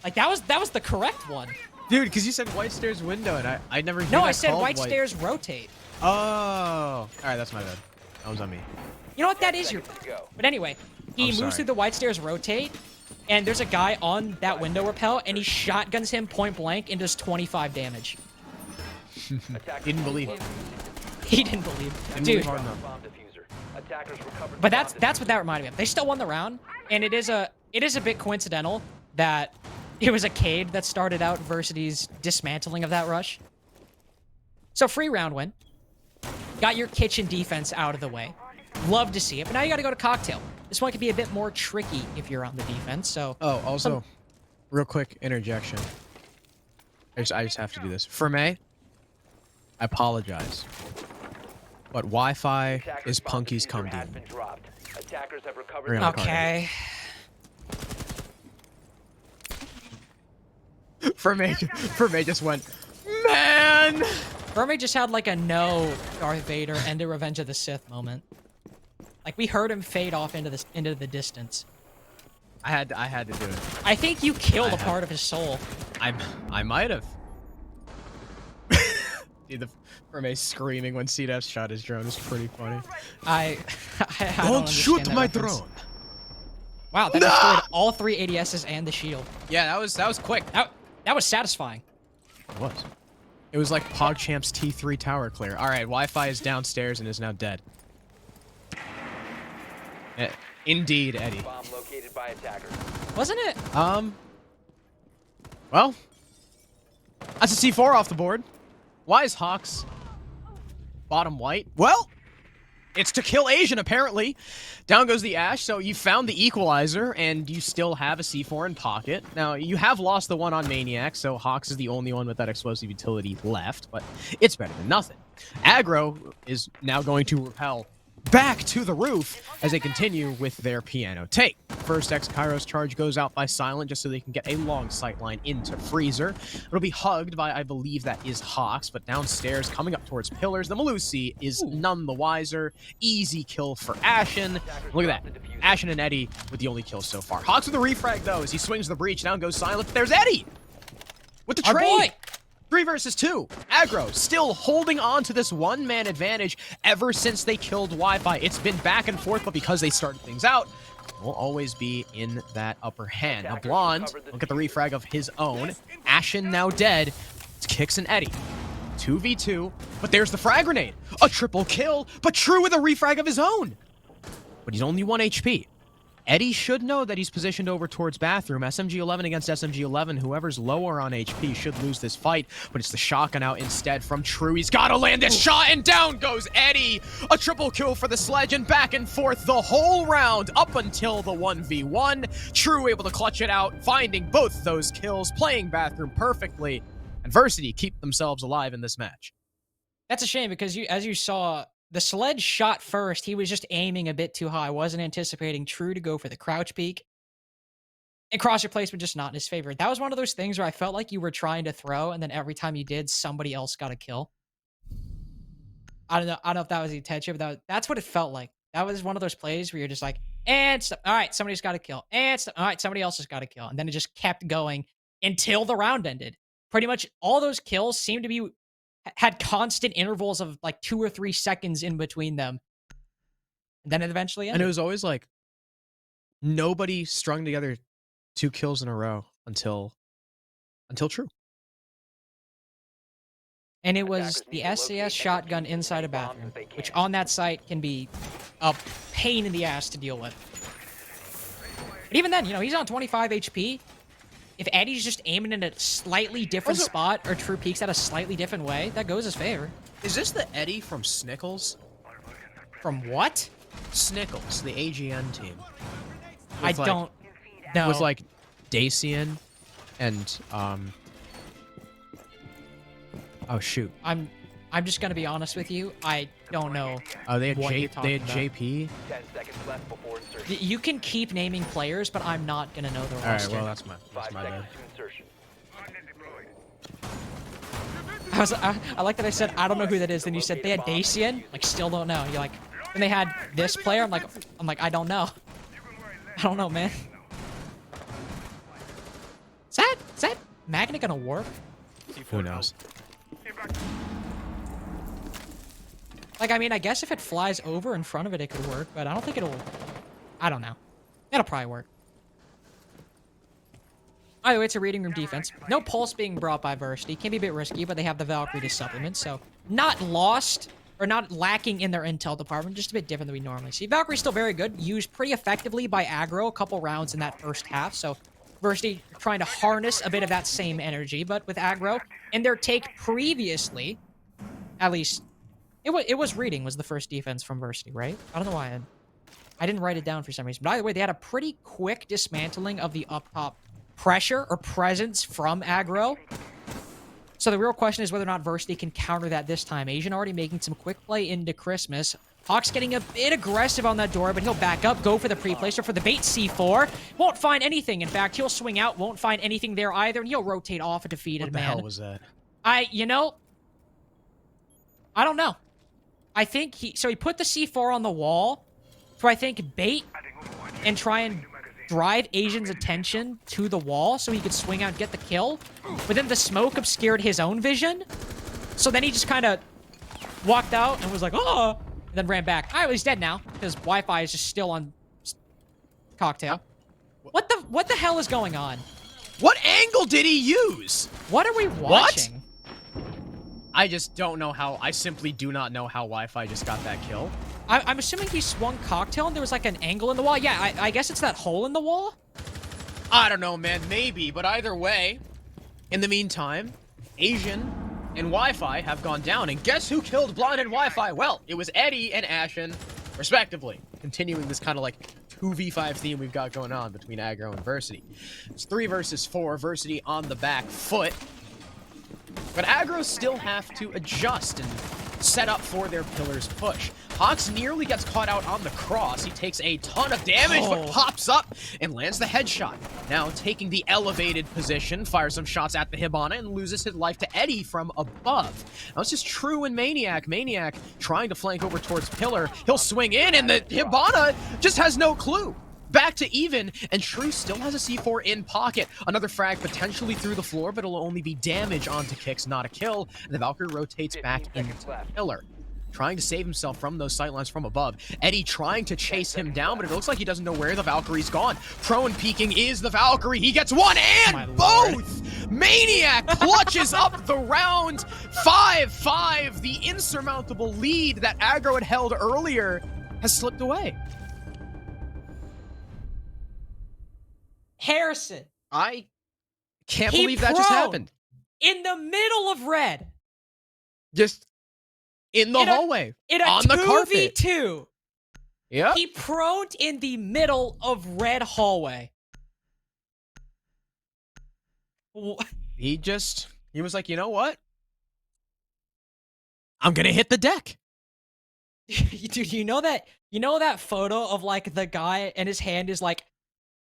like that was the correct one. Dude, because you said white stairs window, and I never hear No, that I said called white stairs rotate. Oh, all right, that's my bad. That was on me. You know what? That is your. Seconds to go. But anyway, he I'm moves sorry. through the white stairs rotate, and there's a guy on that window rappel, and he shotguns him point blank and does 25 damage. Attackers Didn't believe located it. He didn't believe. Didn't Dude, believe hard enough. bomb diffuser. Attackers recovered but the that's bomb what that reminded me of. They still won the round, and it is a bit coincidental that it was a Cade that started out Versity's dismantling of that rush. So free round win. Got your kitchen defense out of the way. Love to see it, but now you got to go to cocktail. This one could be a bit more tricky if you're on the defense. So Oh, also, real quick interjection. I just have to do this. For May, I apologize. But Wi-Fi Attackers is bomb Punky's diffuser cum has demon. been dropped. Attackers have recovered We're the gonna bomb. okay. For May just went, man! Verme just had like a no Darth Vader and a Revenge of the Sith moment. Like we heard him fade off into the distance. I had to do it. I think you killed I a have- part of his soul. I might have. Dude, the Verme screaming when CDF shot his drone is pretty funny. I don't Don't shoot understand that my reference. drone. Wow, that destroyed all 3 ADSs and the shield. Yeah, that was quick. That was satisfying. It was. It was like PogChamp's T3 tower clear. All right, Wi-Fi is downstairs and is now dead. Indeed, Eddie. Bomb located by attackers. Wasn't it? Well, that's a C4 off the board. Why is Hawks bottom white? Well, it's to kill Asian, apparently. Down goes the Ash, so you found the equalizer, and you still have a C4 in pocket. Now, you have lost the one on Maniac, so Hawks is the only one with that explosive utility left, but it's better than nothing. Aggro is now going to repel back to the roof as they continue with their piano take. First X-Kairos charge goes out by Silent just so they can get a long sight line into Freezer. It'll be hugged by, I believe that is Hawks, but downstairs coming up towards Pillars, the Malusi is none the wiser. Easy kill for Ashen. Look at that. Ashen and Eddie with the only kills so far. Hawks with the refrag though as he swings the breach. Down goes Silent, but there's Eddie with the trade. Our boy! 3 versus 2. Aggro still holding on to this one-man advantage ever since they killed Wi-Fi. It's been back and forth, but because they started things out, will always be in that upper hand. Now Blonde, look at the refrag of his own. Ashen now dead. It's Kicks and Eddie. 2v2, but there's the frag grenade. A triple kill, but True with a refrag of his own. But he's only 1 HP. Eddie should know that he's positioned over towards bathroom. SMG-11 against SMG-11. Whoever's lower on HP should lose this fight, but it's the shotgun out instead from True. He's got to land this shot, and down goes Eddie. A triple kill for the Sledge, and back and forth the whole round up until the 1v1. True able to clutch it out, finding both those kills, playing bathroom perfectly, and Versity keep themselves alive in this match. That's a shame because as you saw, the Sledge shot first. He was just aiming a bit too high. Wasn't anticipating True to go for the crouch peek. And cross your placement just not in his favor. That was one of those things where I felt like you were trying to throw, and then every time you did, somebody else got a kill. I don't know if that was the intention, but that's what it felt like. That was one of those plays where you're just like, and all right, somebody's got a kill. And all right, somebody else has got a kill. And then it just kept going until the round ended. Pretty much all those kills seemed to be had constant intervals of like 2 or 3 seconds in between them. And then it eventually ended. And it was always like nobody strung together 2 kills in a row until True. And it was the SCS shotgun inside a bathroom, which on that site can be a pain in the ass to deal with. But even then, you know, he's on 25 HP. If Eddie's just aiming in a slightly different spot or True peeks at a slightly different way, that goes his favor. Is this the Eddie from Snickles? From what? Snickles, the AGN team. I don't know. It was like Dacian and oh shoot. I'm just gonna be honest with you. I don't know. Oh, they had what you're they had talking JP. 10 seconds left before insertion. You can keep naming players, but I'm not gonna know the All right, roster. well that's my 5 bad. seconds to insertion. I like that I said I don't know who that is. Then you said they had Dacian. Like still don't know. You're like, and they had this player. I'm like I don't know. I don't know, man. Is that magnet gonna work? Who knows? Like, I mean, I guess if it flies over in front of it, it could work, but I don't think it'll... I don't know. It'll probably work. Either way, it's a reading room defense. No pulse being brought by Versity. Can be a bit risky, but they have the Valkyrie to supplement, so not lost or not lacking in their intel department, just a bit different than we normally see. Valkyrie's still very good, used pretty effectively by Aggro a couple rounds in that first half, so Versity trying to harness a bit of that same energy, but with Aggro and their take previously, at least... It was reading was the first defense from Versity, right? I don't know why I didn't write it down for some reason. But either way, they had a pretty quick dismantling of the up top pressure or presence from Aggro. So the real question is whether or not Versity can counter that this time. Asian already making some quick play into Christmas. Hawk's getting a bit aggressive on that door, but he'll back up, go for the pre-placer for the bait C4. Won't find anything. In fact, he'll swing out, won't find anything there either, and he'll rotate off a defeated man. What the hell was that? You know, I don't know. I think he put the C4 on the wall to, I think, bait and try and drive Asian's attention to the wall so he could swing out and get the kill. But then the smoke obscured his own vision. So then he just kind of walked out and was like, oh, and then ran back. All right, well, he's dead now because Wi-Fi is just still on cocktail. What the hell is going on? What angle did he use? What are we watching? I just don't know how. I simply do not know how Wi-Fi just got that kill. I'm assuming he swung cocktail and there was like an angle in the wall. Yeah, I guess it's that hole in the wall. I don't know, man. Maybe, but either way, in the meantime, Asian and Wi-Fi have gone down. And guess who killed Blonde and Wi-Fi? Well, it was Eddie and Ashen, respectively. Continuing this kind of like 2v5 theme we've got going on between Aggro and Versity. It's 3 versus 4. Versity on the back foot. But Aggro still have to adjust and set up for their Pillars push. Hawks nearly gets caught out on the cross. He takes a ton of damage, but pops up and lands the headshot. Now taking the elevated position, fires some shots at the Hibana and loses his life to Eddie from above. Now it's just True and Maniac. Maniac trying to flank over towards Pillar. He'll swing in and the Hibana just has no clue. Back to even, and True still has a C4 in pocket. Another frag potentially through the floor, but it'll only be damage onto Kicks, not a kill. And the Valkyrie rotates back into Pillar, trying to save himself from those sightlines from above. Eddie trying to chase him down, but it looks like he doesn't know where the Valkyrie's gone. Prone peeking is the Valkyrie. He gets one and both! Maniac clutches up the round. 5-5. The insurmountable lead that Aggro had held earlier has slipped away. Harrison. I can't believe that just happened. In the middle of red. Just in the hallway. On the carpet. 2v2. Yeah. He proned in the middle of red hallway. He was like, you know what? I'm gonna hit the deck. Dude, you know that photo of like the guy and his hand is like,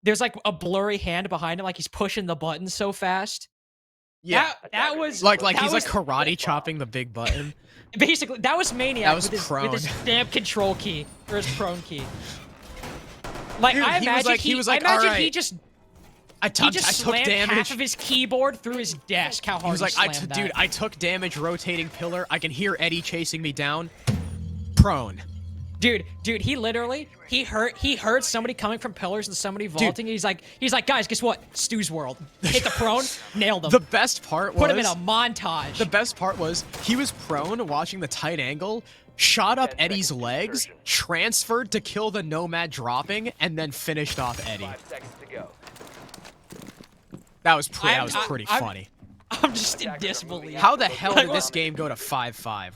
there's like a blurry hand behind him, like he's pushing the button so fast. Yeah, that was like he's like karate chopping the big button. Basically, that was Maniac that was with his damn control key or his prone key. Like, dude, I imagine he just I took slammed damage. half of his keyboard through his desk. How hard he was like, slammed that. dude, I took damage rotating Pillar. I can hear Eddie chasing me down. Prone. Dude, he literally, he heard somebody coming from Pillars and somebody vaulting. He's like, guys, guess what? Stu's World. Hit the prone, nailed him. The best part was... Put him in a montage. The best part was, he was prone, watching the tight angle, shot up Eddie's legs, transferred to kill the Nomad dropping, and then finished off Eddie. 5 seconds to go. That was pretty funny. I'm just in disbelief. How the hell did this game go to 5-5?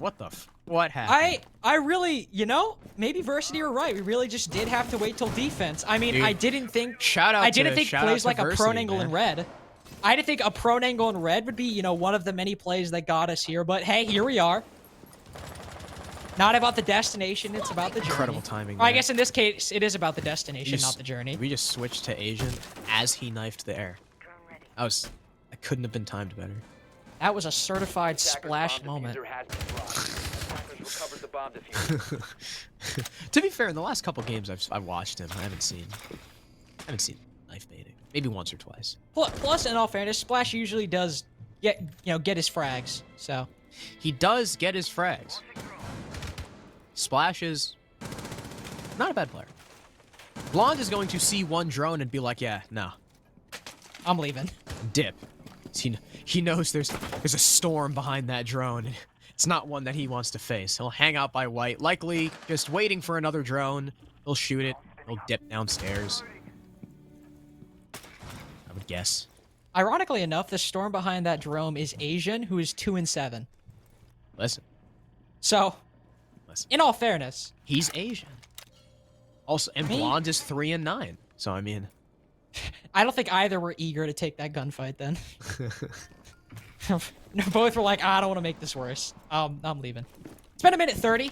What happened? I really, maybe Versity were right. We really just did have to wait till defense. I mean, dude, I didn't think plays like a prone angle in red. I didn't think a prone angle in red would be, one of the many plays that got us here. But hey, here we are. Not about the destination, it's about the journey. Incredible timing. Well, I guess in this case, it is about the destination, not the journey. We just switched to Asian as he knifed the air. I couldn't have been timed better. That was a certified splash moment. To be fair, in the last couple games I've watched him, I haven't seen knife baiting. Maybe once or twice. Plus, in all fairness, Splash usually does get his frags. So he does get his frags. Splash is not a bad player. Blonde is going to see one drone and be like, yeah, no, I'm leaving. Dip. He knows there's a storm behind that drone. It's not one that he wants to face. He'll hang out by white, likely just waiting for another drone. He'll shoot it. He'll dip downstairs. I would guess. Ironically enough, the storm behind that drone is Asian, who is 2-7. Listen. So, in all fairness, he's Asian. Also, and Blonde is 3-9. So I mean, I don't think either were eager to take that gunfight then. Both were like, I don't want to make this worse. I'm leaving. It's been a minute 30.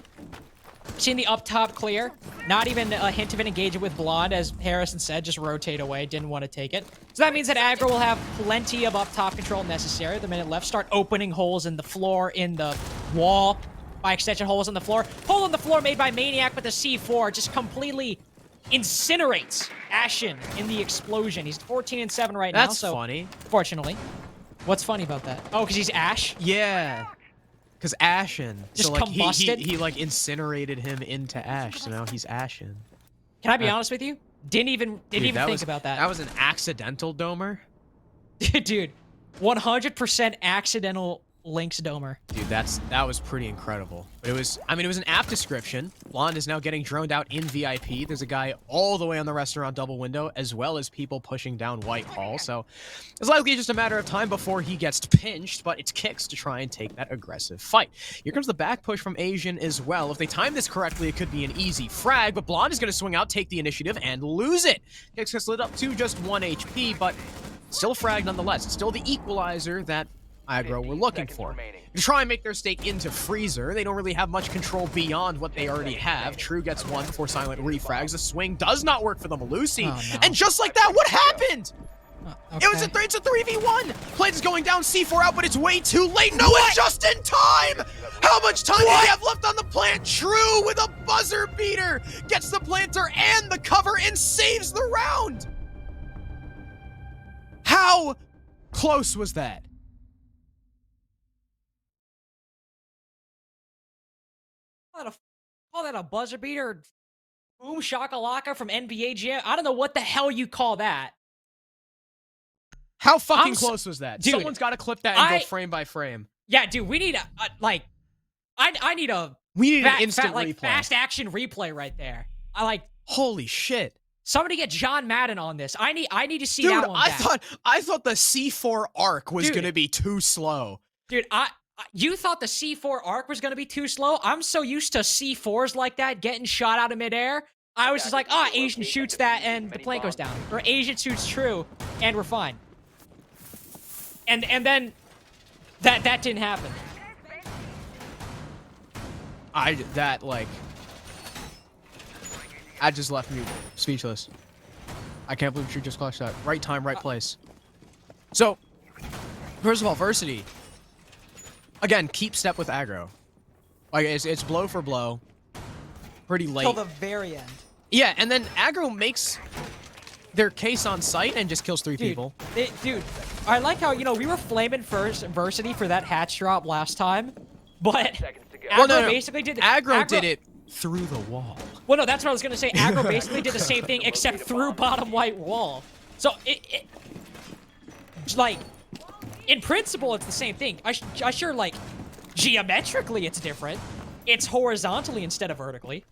Seen the up top clear. Not even a hint of an engagement with Blonde, as Harrison said, just rotate away. Didn't want to take it. So that means that Aggro will have plenty of up top control necessary. The minute left, start opening holes in the floor, in the wall. By extension, holes in the floor. Hole in the floor made by Maniac with a C4. Just completely incinerates Ashen in the explosion. He's 14-7 right now. That's funny. Fortunately. What's funny about that? Oh, because he's Ash? Yeah. Because Ashen. Just so, like, combusted? He like incinerated him into ash, so now he's Ashen. Can I be honest with you? Didn't even think about that. That was an accidental domer. Dude, 100% accidental Lynx domer. Dude, that was pretty incredible. But it was an app description. Blonde is now getting droned out in VIP. There's a guy all the way on the restaurant double window, as well as people pushing down White Hall. So it's likely just a matter of time before he gets pinched, but it's Kicks to try and take that aggressive fight. Here comes the back push from Asian as well. If they time this correctly, it could be an easy frag, but Blonde is going to swing out, take the initiative, and lose it. Kicks gets lit up to just 1 HP, but still a frag nonetheless. It's still the equalizer that Aggro we're looking for. to try and make their stake into freezer. They don't really have much control beyond what they already have. True gets one before Silent refrags. The swing does not work for the Malusi. Oh, no. And just like that, what happened? Okay. It's a 3v1. Plant is going down, C4 out, but it's way too late. No, it's just in time. How much time do they have left on the plant? True with a buzzer beater gets the planter and the cover and saves the round. How close was that? Call that a buzzer beater? Boom shakalaka from NBA Jam? I don't know what the hell you call that. How fucking close was that? Dude, Someone's got to clip that and go frame by frame. Yeah, dude, we need I need an instant replay. fast action replay right there. Holy shit. Somebody get John Madden on this. I need to see Dude, that one back. I thought the C4 arc was going to be too slow. Dude, you thought the C4 arc was going to be too slow? I'm so used to C4s like that getting shot out of midair. I was just like, Asian shoots that and the plant goes down. Or Asian shoots true and we're fine. And then that didn't happen. I just left me speechless. I can't believe she just clutched that. Right time, right place. So, first of all, Versity. Again, keep step with aggro. Like, it's blow for blow. Pretty late. Till the very end. Yeah, and then aggro makes their case on site and just kills 3 people. Dude, I like how, we were flaming Versity for that hatch drop last time, but Aggro basically did Aggro did it through the wall. Well, no, that's what I was going to say. Aggro basically did the same thing, except through bottom white wall. So, like, in principle, it's the same thing. I sure, like, geometrically, it's different. It's horizontally instead of vertically.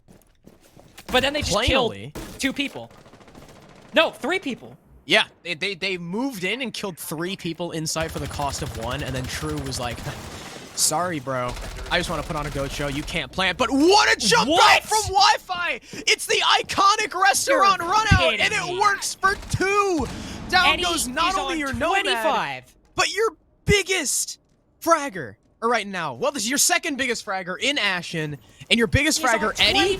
But then they just killed 2 people. No, 3 people. Yeah, they moved in and killed 3 people inside for the cost of 1, and then True was like, sorry, bro. I just want to put on a goat show. You can't plant. But what a jump out from Wi-Fi! It's the iconic restaurant run out, and it works for 2! Down goes not only your Nomad, but your biggest fragger right now. Well, this is your second biggest fragger in Ashen, and your biggest fragger, Eddie,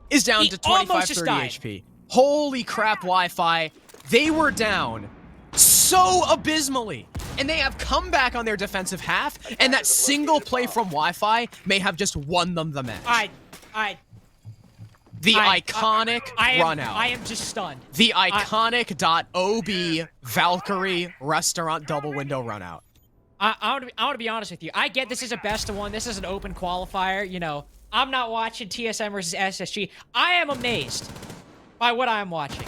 is down to 25-30 HP. Holy crap, Wi-Fi. They were down so abysmally. And they have come back on their defensive half, and that single play from Wi-Fi may have just won them the match. The iconic run out. I am just stunned. The iconic .ob Valkyrie restaurant double window run out. I want to be honest with you. I get this is a best of 1. This is an open qualifier. I'm not watching TSM versus SSG. I am amazed by what I'm watching.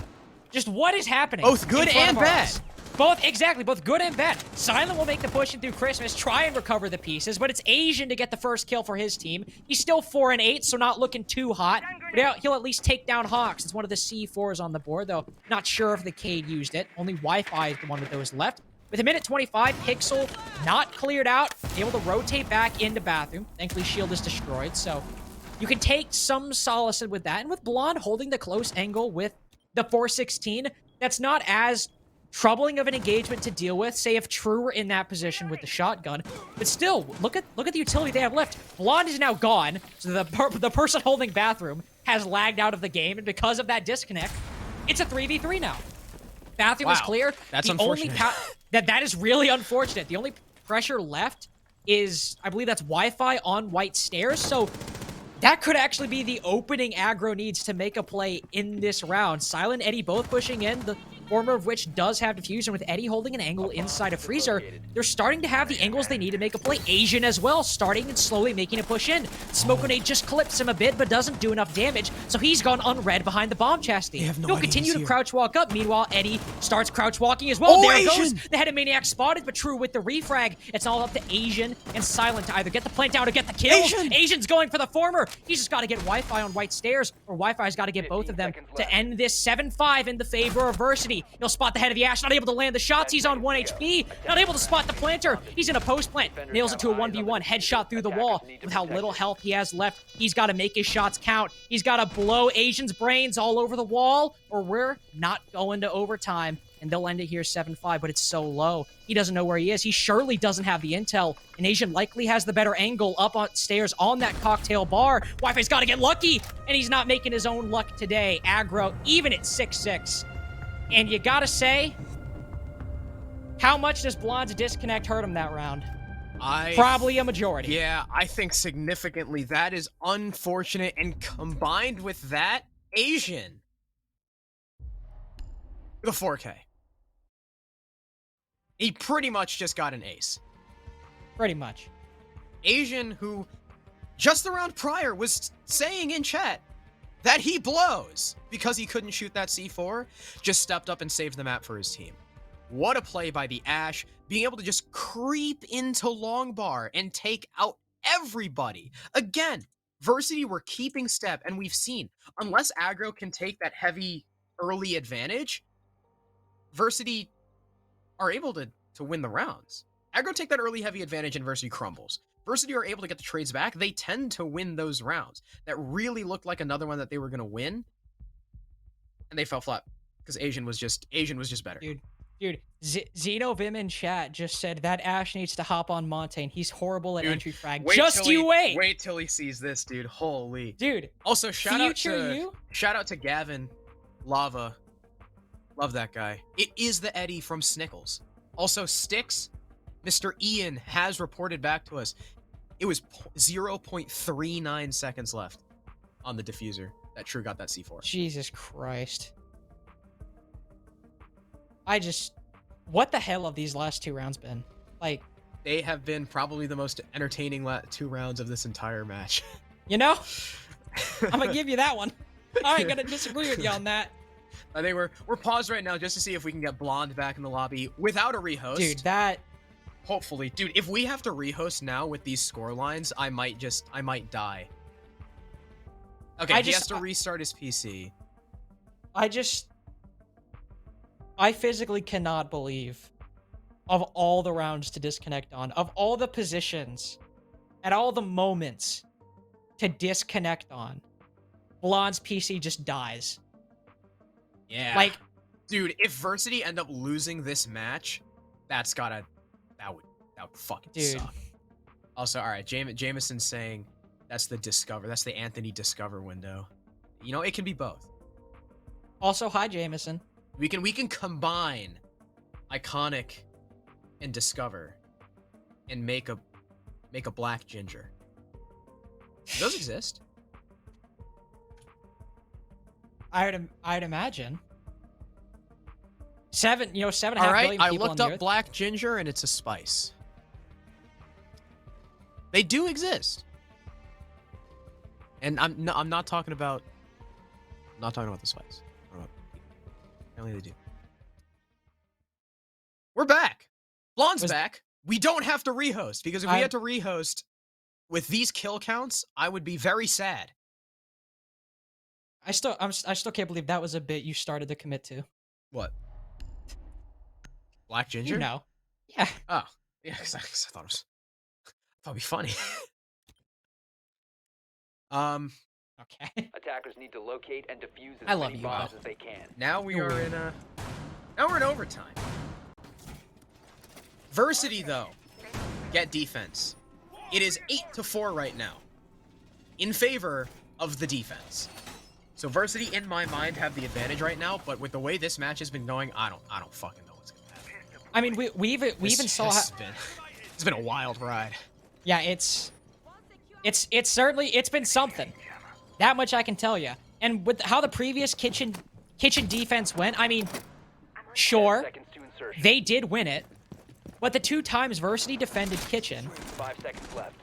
Just what is happening. Both good and bad. Both good and bad. Silent will make the push in through Christmas, try and recover the pieces, but it's Asian to get the first kill for his team. He's still 4-8, so not looking too hot. But he'll at least take down Hawks. It's one of the C4s on the board, though not sure if the Cade used it. Only Wi-Fi is the one with those left. With a minute 25, Pixel not cleared out, able to rotate back into bathroom. Thankfully, shield is destroyed, so you can take some solace with that. And with Blonde holding the close angle with the 416, that's not as troubling of an engagement to deal with, say if True were in that position with the shotgun. But still, look at the utility they have left. Blonde is now gone, so the person holding bathroom has lagged out of the game, and because of that disconnect, it's a 3v3 now. Bathroom is clear. That's unfortunate. That is really unfortunate. The only pressure left is, I believe that's Wi-Fi on white stairs, so that could actually be the opening aggro needs to make a play in this round. Silent, Eddie both pushing in, the former of which does have diffusion with Eddie holding an angle inside of Freezer. They're starting to have the angles they need to make a play. Asian as well, starting and slowly making a push in. Smoke Grenade just clips him a bit, but doesn't do enough damage, so he's gone unread behind the bomb chassis. He'll continue to crouch walk up. Meanwhile, Eddie starts crouch walking as well. There goes the head of Maniac spotted, but True with the refrag. It's all up to Asian and Silent to either get the plant down or get the kills. Asian's going for the former. He's just got to get Wi-Fi on white stairs, or Wi-Fi's got to get both of them to end this 7-5 in the favor of Versity. He'll spot the head of the Ash, not able to land the shots. He's on 1 HP, not able to spot the planter. He's in a post plant, nails it to a 1v1, headshot through the wall. With how little health he has left, he's got to make his shots count. He's got to blow Asian's brains all over the wall, or we're not going to overtime. and they'll end it here 7-5, but it's so low. He doesn't know where he is. He surely doesn't have the intel, and Asian likely has the better angle up on stairs on that cocktail bar. Wi-Fi's got to get lucky, and he's not making his own luck today. Aggro, even at 6-6. And you got to say, how much does Blonde's disconnect hurt him that round? Probably a majority. Yeah, I think significantly. That is unfortunate, and combined with that, Asian. The 4K. He pretty much just got an ace. Pretty much. Asian, who just the round prior was saying in chat that he blows because he couldn't shoot that C4, just stepped up and saved the map for his team. What a play by the Ash, being able to just creep into long bar and take out everybody. Again, Versity were keeping step, and we've seen, unless Aggro can take that heavy early advantage, Versity are able to win the rounds. Aggro take that early heavy advantage and Versity crumbles. Versity are able to get the trades back. They tend to win those rounds. That really looked like another one that they were going to win, and they fell flat because Asian was just better. Dude, Zeno Vim in chat just said that Ash needs to hop on Montaigne. He's horrible at entry frag. Just you wait. Wait till he sees this, dude. Holy. Dude. Also, shout out to Gavin Lava. Love that guy. It is the Eddie from Snickles. Also, Sticks, Mr. Ian has reported back to us. It was 0.39 seconds left on the diffuser that True got that C4. Jesus Christ. What the hell have these last 2 rounds been? Like, they have been probably the most entertaining 2 rounds of this entire match. You know? I'm gonna give you that one. I ain't gonna disagree with you on that. We're paused right now just to see if we can get Blonde back in the lobby without a rehost. Dude, that... Hopefully. Dude, if we have to rehost now with these score lines, I might die. Okay, he has to restart his PC. I physically cannot believe, of all the rounds to disconnect on, of all the positions, at all the moments to disconnect on, Blonde's PC just dies. Yeah. Like, dude, if Versity end up losing this match, that would fucking suck. Also, all right, Jameson's saying that's the Anthony Discover window. You know, it can be both. Also, hi, Jameson. We can combine Iconic and Discover and make a black ginger. Do those exist? I'd imagine. 7.5 billion people all right, I on looked the up Earth. black ginger and it's a spice. They do exist. And I'm not talking about the spice. Apparently they do. We're back. Blonde's back. We don't have to rehost, because if we had to rehost with these kill counts, I would be very sad. I still can't believe that was a bit you started to commit to. What? Black ginger? You know. Yeah. Oh, yeah. Because I thought it was probably funny. Okay. Attackers need to locate and defuse I as love many you, bombs Al. as they can. Now we're in overtime. Versity, though, get defense. It is 8-4 right now, in favor of the defense. So Versity, in my mind, have the advantage right now. But with the way this match has been going, I don't fucking know what's gonna happen. I mean, we even saw how... It's been a wild ride. Yeah, it's certainly been something. That much I can tell you. And with how the previous kitchen defense went, I mean, sure, 10 seconds to insertion. they did win it, but the 2 times Versity defended kitchen, 5 seconds left.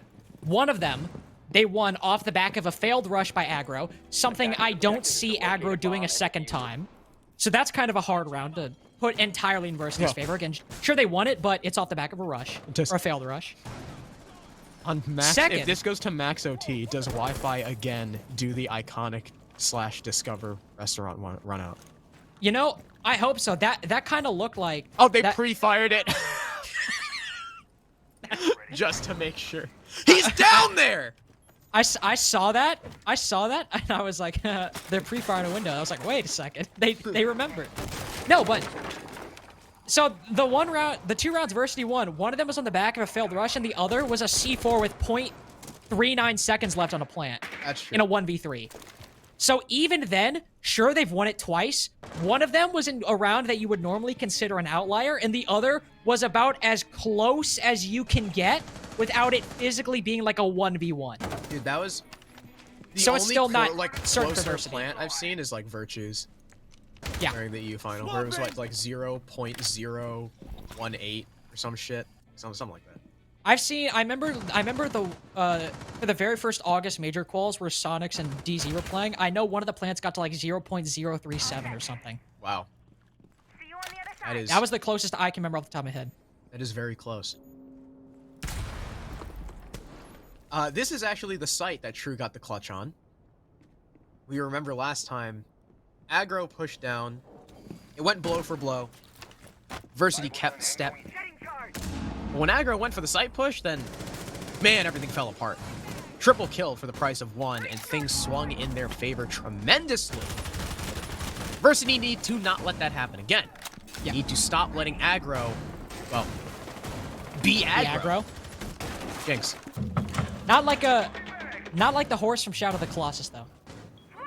one of them, they won off the back of a failed rush by Aggro, something I don't see Aggro doing a second time. So that's kind of a hard round to put entirely in Versity's favor. Again, sure, they won it, but it's off the back of a rush, or a failed rush. On max, Second. if this goes to max OT, does Wi-Fi again do the iconic / Discover restaurant run out? You know, I hope so. That kind of looked like... Oh, they pre-fired it. Just to make sure. He's down there! I saw that, and I was like, they're pre-firing a window. I was like, wait a second. They remembered. No, but So the 2 rounds Versity won, one of them was on the back of a failed rush, and the other was a C4 with 0.39 seconds left on a plant. That's true. In a 1v3. So even then, sure, they've won it twice. One of them was in a round that you would normally consider an outlier, and the other was about as close as you can get without it physically being like a 1v1. Dude, that was... The So it's only still not like certain closer diversity. plant I've seen is like Virtues. Yeah. During the EU final, where it was like 0.018 or some shit, something like that. I remember the for the very first August major quals where Sonics and DZ were playing. I know one of the plants got to like 0.037 or something. Wow. That was the closest I can remember off the top of my head. That is very close. This is actually the site that True got the clutch on. We remember last time, Aggro pushed down. It went blow for blow. Versity kept step. But when Aggro went for the site push, then, man, everything fell apart. Triple kill for the price of 1, and things swung in their favor tremendously. Versity need to not let that happen again. You need to stop letting Aggro, well, be Aggro. Jinx. Not like the horse from Shadow of the Colossus, though.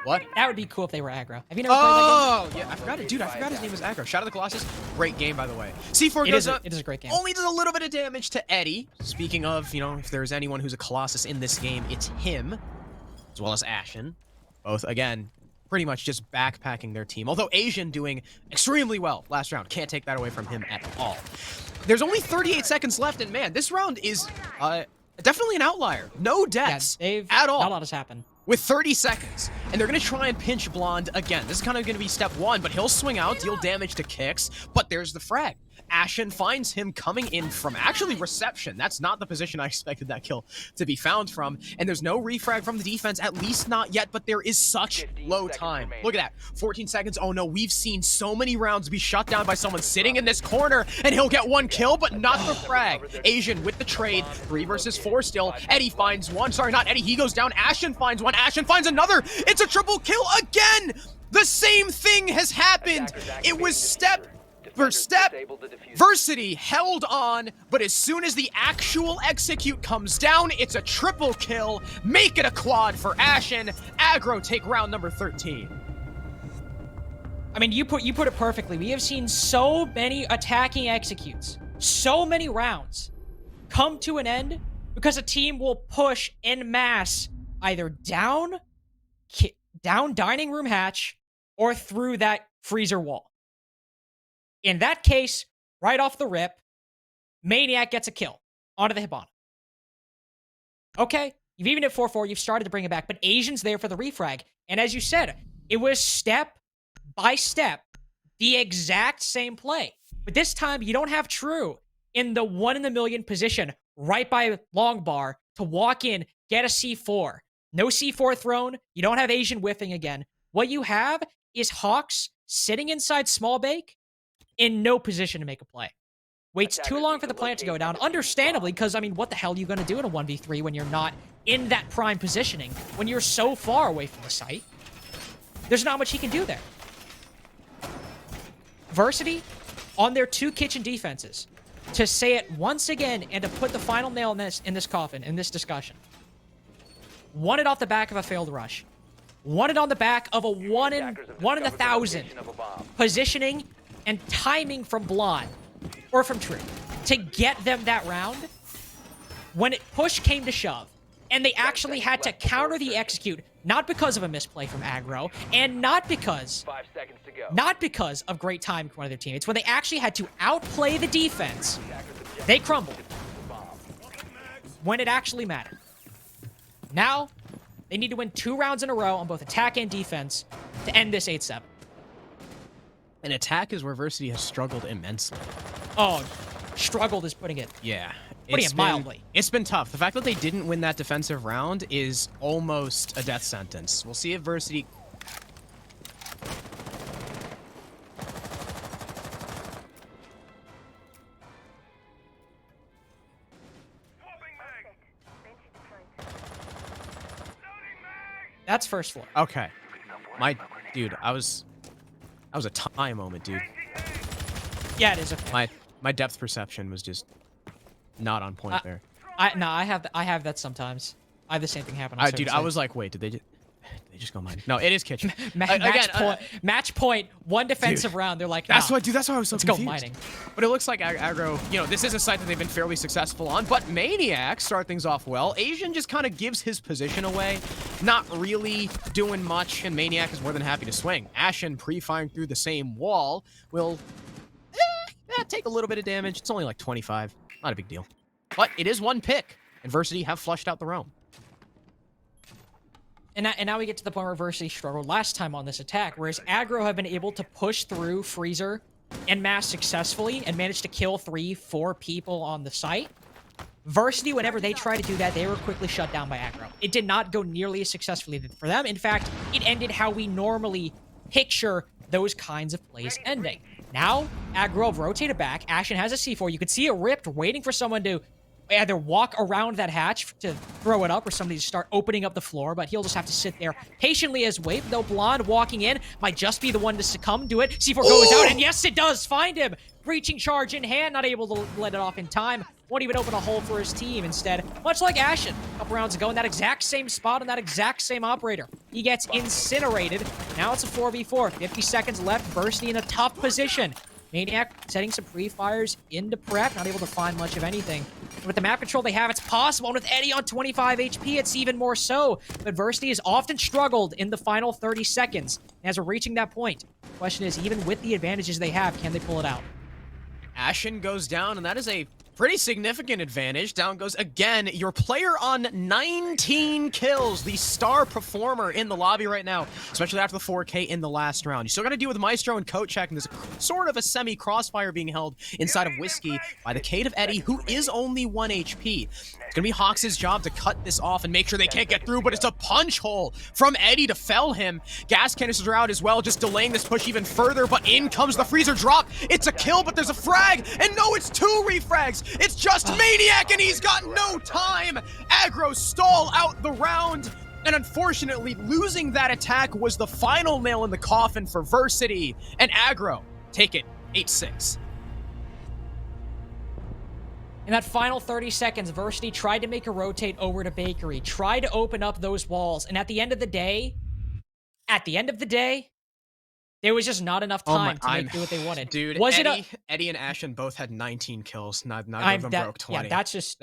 What? That would be cool if they were aggro. Have you never played that game? Yeah, I forgot it. Dude, I forgot his name was Aggro. Shadow of the Colossus, great game, by the way. C4 goes up. It is a great game. Only does a little bit of damage to Eddie. Speaking of, you know, if there's anyone who's a Colossus in this game, it's him, as well as Ashen. Both, again, pretty much just backpacking their team. Although Asian doing extremely well last round. Can't take that away from him at all. There's only 38 seconds left, and man, this round is definitely an outlier. No deaths at all. Not a lot has happened. With 30 seconds. And they're going to try and pinch Blonde again. This is kind of going to be step 1, but he'll swing out, deal damage to Kicks, but there's the frag. Ashen finds him coming in from actually reception. That's not the position I expected that kill to be found from. And there's no refrag from the defense, at least not yet, but there is such low time. Look at that. 14 seconds. Oh no, we've seen so many rounds be shut down by someone sitting in this corner, and he'll get 1 kill, but not the frag. Asian with the trade. 3 versus 4 still. Eddie finds 1. Sorry, not Eddie. He goes down. Ashen finds 1. Ashen finds another. It's a triple kill again. The same thing has happened. It was step for step. Versity held on, but as soon as the actual execute comes down, it's a triple kill. Make it a quad for Ashen. Aggro take round number 13. I mean, you put it perfectly. We have seen so many attacking executes, so many rounds come to an end because a team will push en masse either down dining room hatch or through that freezer wall. In that case, right off the rip, Maniac gets a kill onto the Hibana. Okay, you've even hit 4-4, you've started to bring it back, but Asian's there for the refrag. And as you said, it was step by step, the exact same play. But this time, you don't have True in the 1 in a million position right by long bar to walk in, get a C4. No C4 thrown, you don't have Asian whiffing again. What you have is Hawks sitting inside small bake, in no position to make a play. Waits too long for the plant to go down, understandably, because, I mean, what the hell are you going to do in a 1v3 when you're not in that prime positioning, when you're so far away from the site? There's not much he can do there. Versity, on their 2 kitchen defenses, to say it once again and to put the final nail in this coffin, in this discussion. Won it off the back of a failed rush. Won it on the back of a 1 in 1,000 positioning and timing from Blonde, or from True, to get them that round. When push came to shove, and they actually had to counter the execute, not because of a misplay from Aggro, and not because of great time from one of their teammates. When they actually had to outplay the defense, they crumbled. When it actually mattered. Now, they need to win 2 rounds in a row on both attack and defense to end this 8-7. And attack is where Versity has struggled immensely. Oh, struggled is putting it. Yeah. Putting it mildly. It's been tough. The fact that they didn't win that defensive round is almost a death sentence. We'll see if Versity... That's first floor. Okay. Dude, that was a tie moment, dude. Yeah, it is okay. My depth perception was just not on point there. I have that sometimes. I have the same thing happen on Dude, I was like, wait, did they just go mine? No, it is kitchen. Match point, one defensive round. They're like, that's nah, why, dude. That's why I was so let's confused. go mining. But it looks like Aggro, you know, this is a site that they've been fairly successful on. But Maniac start things off well. Asian just kind of gives his position away, not really doing much, and Maniac is more than happy to swing. Ashen pre-firing through the same wall will take a little bit of damage. It's only like 25, not a big deal. But it is one pick, and Versity have flushed out the roam. And now we get to the point where Versity struggled last time on this attack, whereas Aggro have been able to push through Freezer and Mass successfully and managed to kill 3-4 people on the site. Versity, whenever they try to do that, they were quickly shut down by Aggro. It did not go nearly as successfully for them. In fact, it ended how we normally picture those kinds of plays ending. Now, Aggro have rotated back. Ashen has a C4. You could see it ripped, waiting for someone to either walk around that hatch to throw it up or somebody to start opening up the floor, but he'll just have to sit there patiently as wait, though Blonde walking in might just be the one to succumb to it. C4 goes out, and yes, it does find him. Breaching charge in hand, not able to let it off in time. Won't even open a hole for his team. Instead, much like Ashen a couple rounds ago in that exact same spot on that exact same operator. He gets incinerated. Now it's a 4v4. 50 seconds left. Versity in a tough position. Maniac setting some pre-fires into prep, not able to find much of anything. With the map control they have, it's possible. And with Eddie on 25 HP, it's even more so. But Versity has often struggled in the final 30 seconds. And as we're reaching that point, the question is, even with the advantages they have, can they pull it out? Ashen goes down, and that is a pretty significant advantage. Down goes again your player on 19 kills, the star performer in the lobby right now, especially after the 4K in the last round. You still got to deal with Maestro and Coat Check, and there's sort of a semi-crossfire being held inside of Whiskey by the Kate of Eddie, who is only 1 HP. It's going to be Hawks' job to cut this off and make sure they can't get through, but it's a punch hole from Eddie to fell him. Gas canisters are out as well, just delaying this push even further, but in comes the freezer drop. It's a kill, but there's a frag, and no, it's 2 refrags. It's just Maniac, and he's got no time. Aggro stall out the round, and unfortunately, losing that attack was the final nail in the coffin for Versity, and Aggro take it 8-6. In that final 30 seconds, Versity tried to make a rotate over to Bakery, tried to open up those walls, and at the end of the day, there was just not enough time to do what they wanted. Dude, Eddie and Ashen both had 19 kills. Neither of them broke 20. Yeah, that's just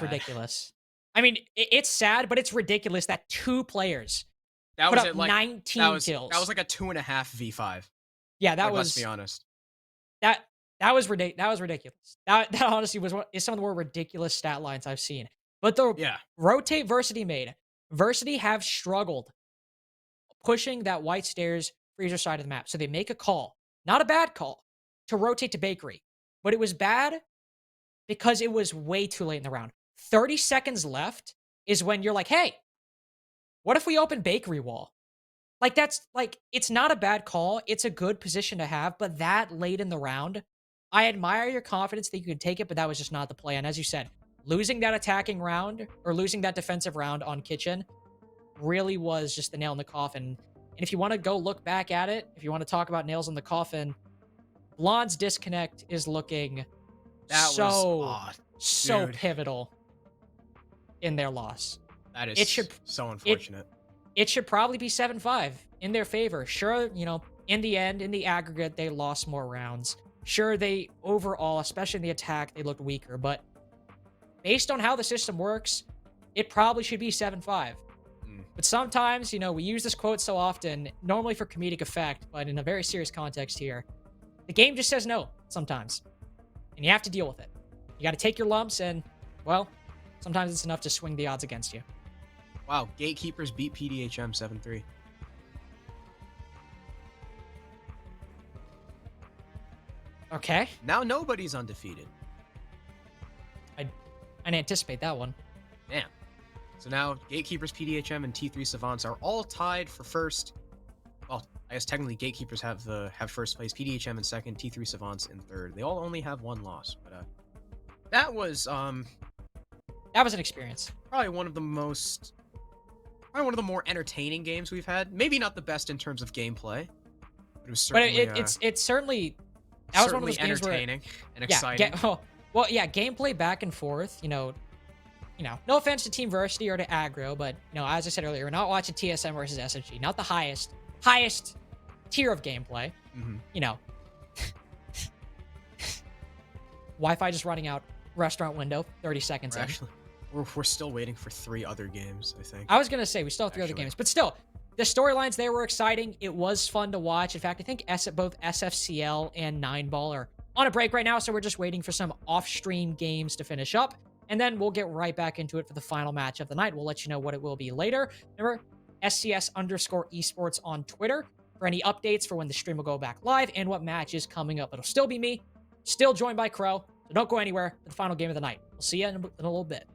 ridiculous. I mean, it's sad, but it's ridiculous that 2 players put up 19 kills. That was like a 2.5 V5. Yeah, that was. Let's be honest. That was ridiculous. That honestly is some of the more ridiculous stat lines I've seen. But the rotate Versity made, Versity have struggled pushing that white stairs freezer side of the map. So they make a call, not a bad call, to rotate to Bakery. But it was bad because it was way too late in the round. 30 seconds left is when you're like, hey, what if we open Bakery wall? Like, it's not a bad call. It's a good position to have, but that late in the round, I admire your confidence that you could take it, but that was just not the play. And as you said, losing that attacking round or losing that defensive round on Kitchen really was just the nail in the coffin. And if you want to go look back at it, if you want to talk about nails in the coffin, Blonde's disconnect is looking so pivotal in their loss. That is so unfortunate. It should probably be 7-5 in their favor. Sure, you know, in the end, in the aggregate, they lost more rounds. Sure, they overall, especially in the attack, they looked weaker. But based on how the system works, it probably should be 7-5. But sometimes, you know, we use this quote so often, normally for comedic effect, but in a very serious context here, the game just says no sometimes. And you have to deal with it. You got to take your lumps, and, well, sometimes it's enough to swing the odds against you. Wow, Gatekeepers beat PDHM 7-3. Okay. Now nobody's undefeated. I didn't anticipate that one. Damn. So now Gatekeepers, PDHM, and T3 Savants are all tied for first. Well, I guess technically Gatekeepers have first place, PDHM in second, T3 Savants in third. They all only have 1 loss, but that was an experience. Probably one of the more entertaining games we've had. Maybe not the best in terms of gameplay, but it was certainly. But it's certainly That was one of Certainly those games where, entertaining and yeah, exciting. well, yeah, gameplay back and forth. No offense to Team Versity or to Aggro, but as I said earlier, we're not watching TSM versus SMG, not the highest tier of gameplay. Mhm. Wi-Fi just running out. Restaurant window, 30 seconds We're in. actually, we're still waiting for 3 other games, I think. I was gonna say we still have 3 other Actually. games, but still, the storylines there were exciting. It was fun to watch. In fact, I think both SFCL and 9ball are on a break right now, so we're just waiting for some off-stream games to finish up, and then we'll get right back into it for the final match of the night. We'll let you know what it will be later. Remember, SCS_esports on Twitter for any updates for when the stream will go back live and what match is coming up. It'll still be me, still joined by Crow, so don't go anywhere for the final game of the night. We'll see you in a little bit.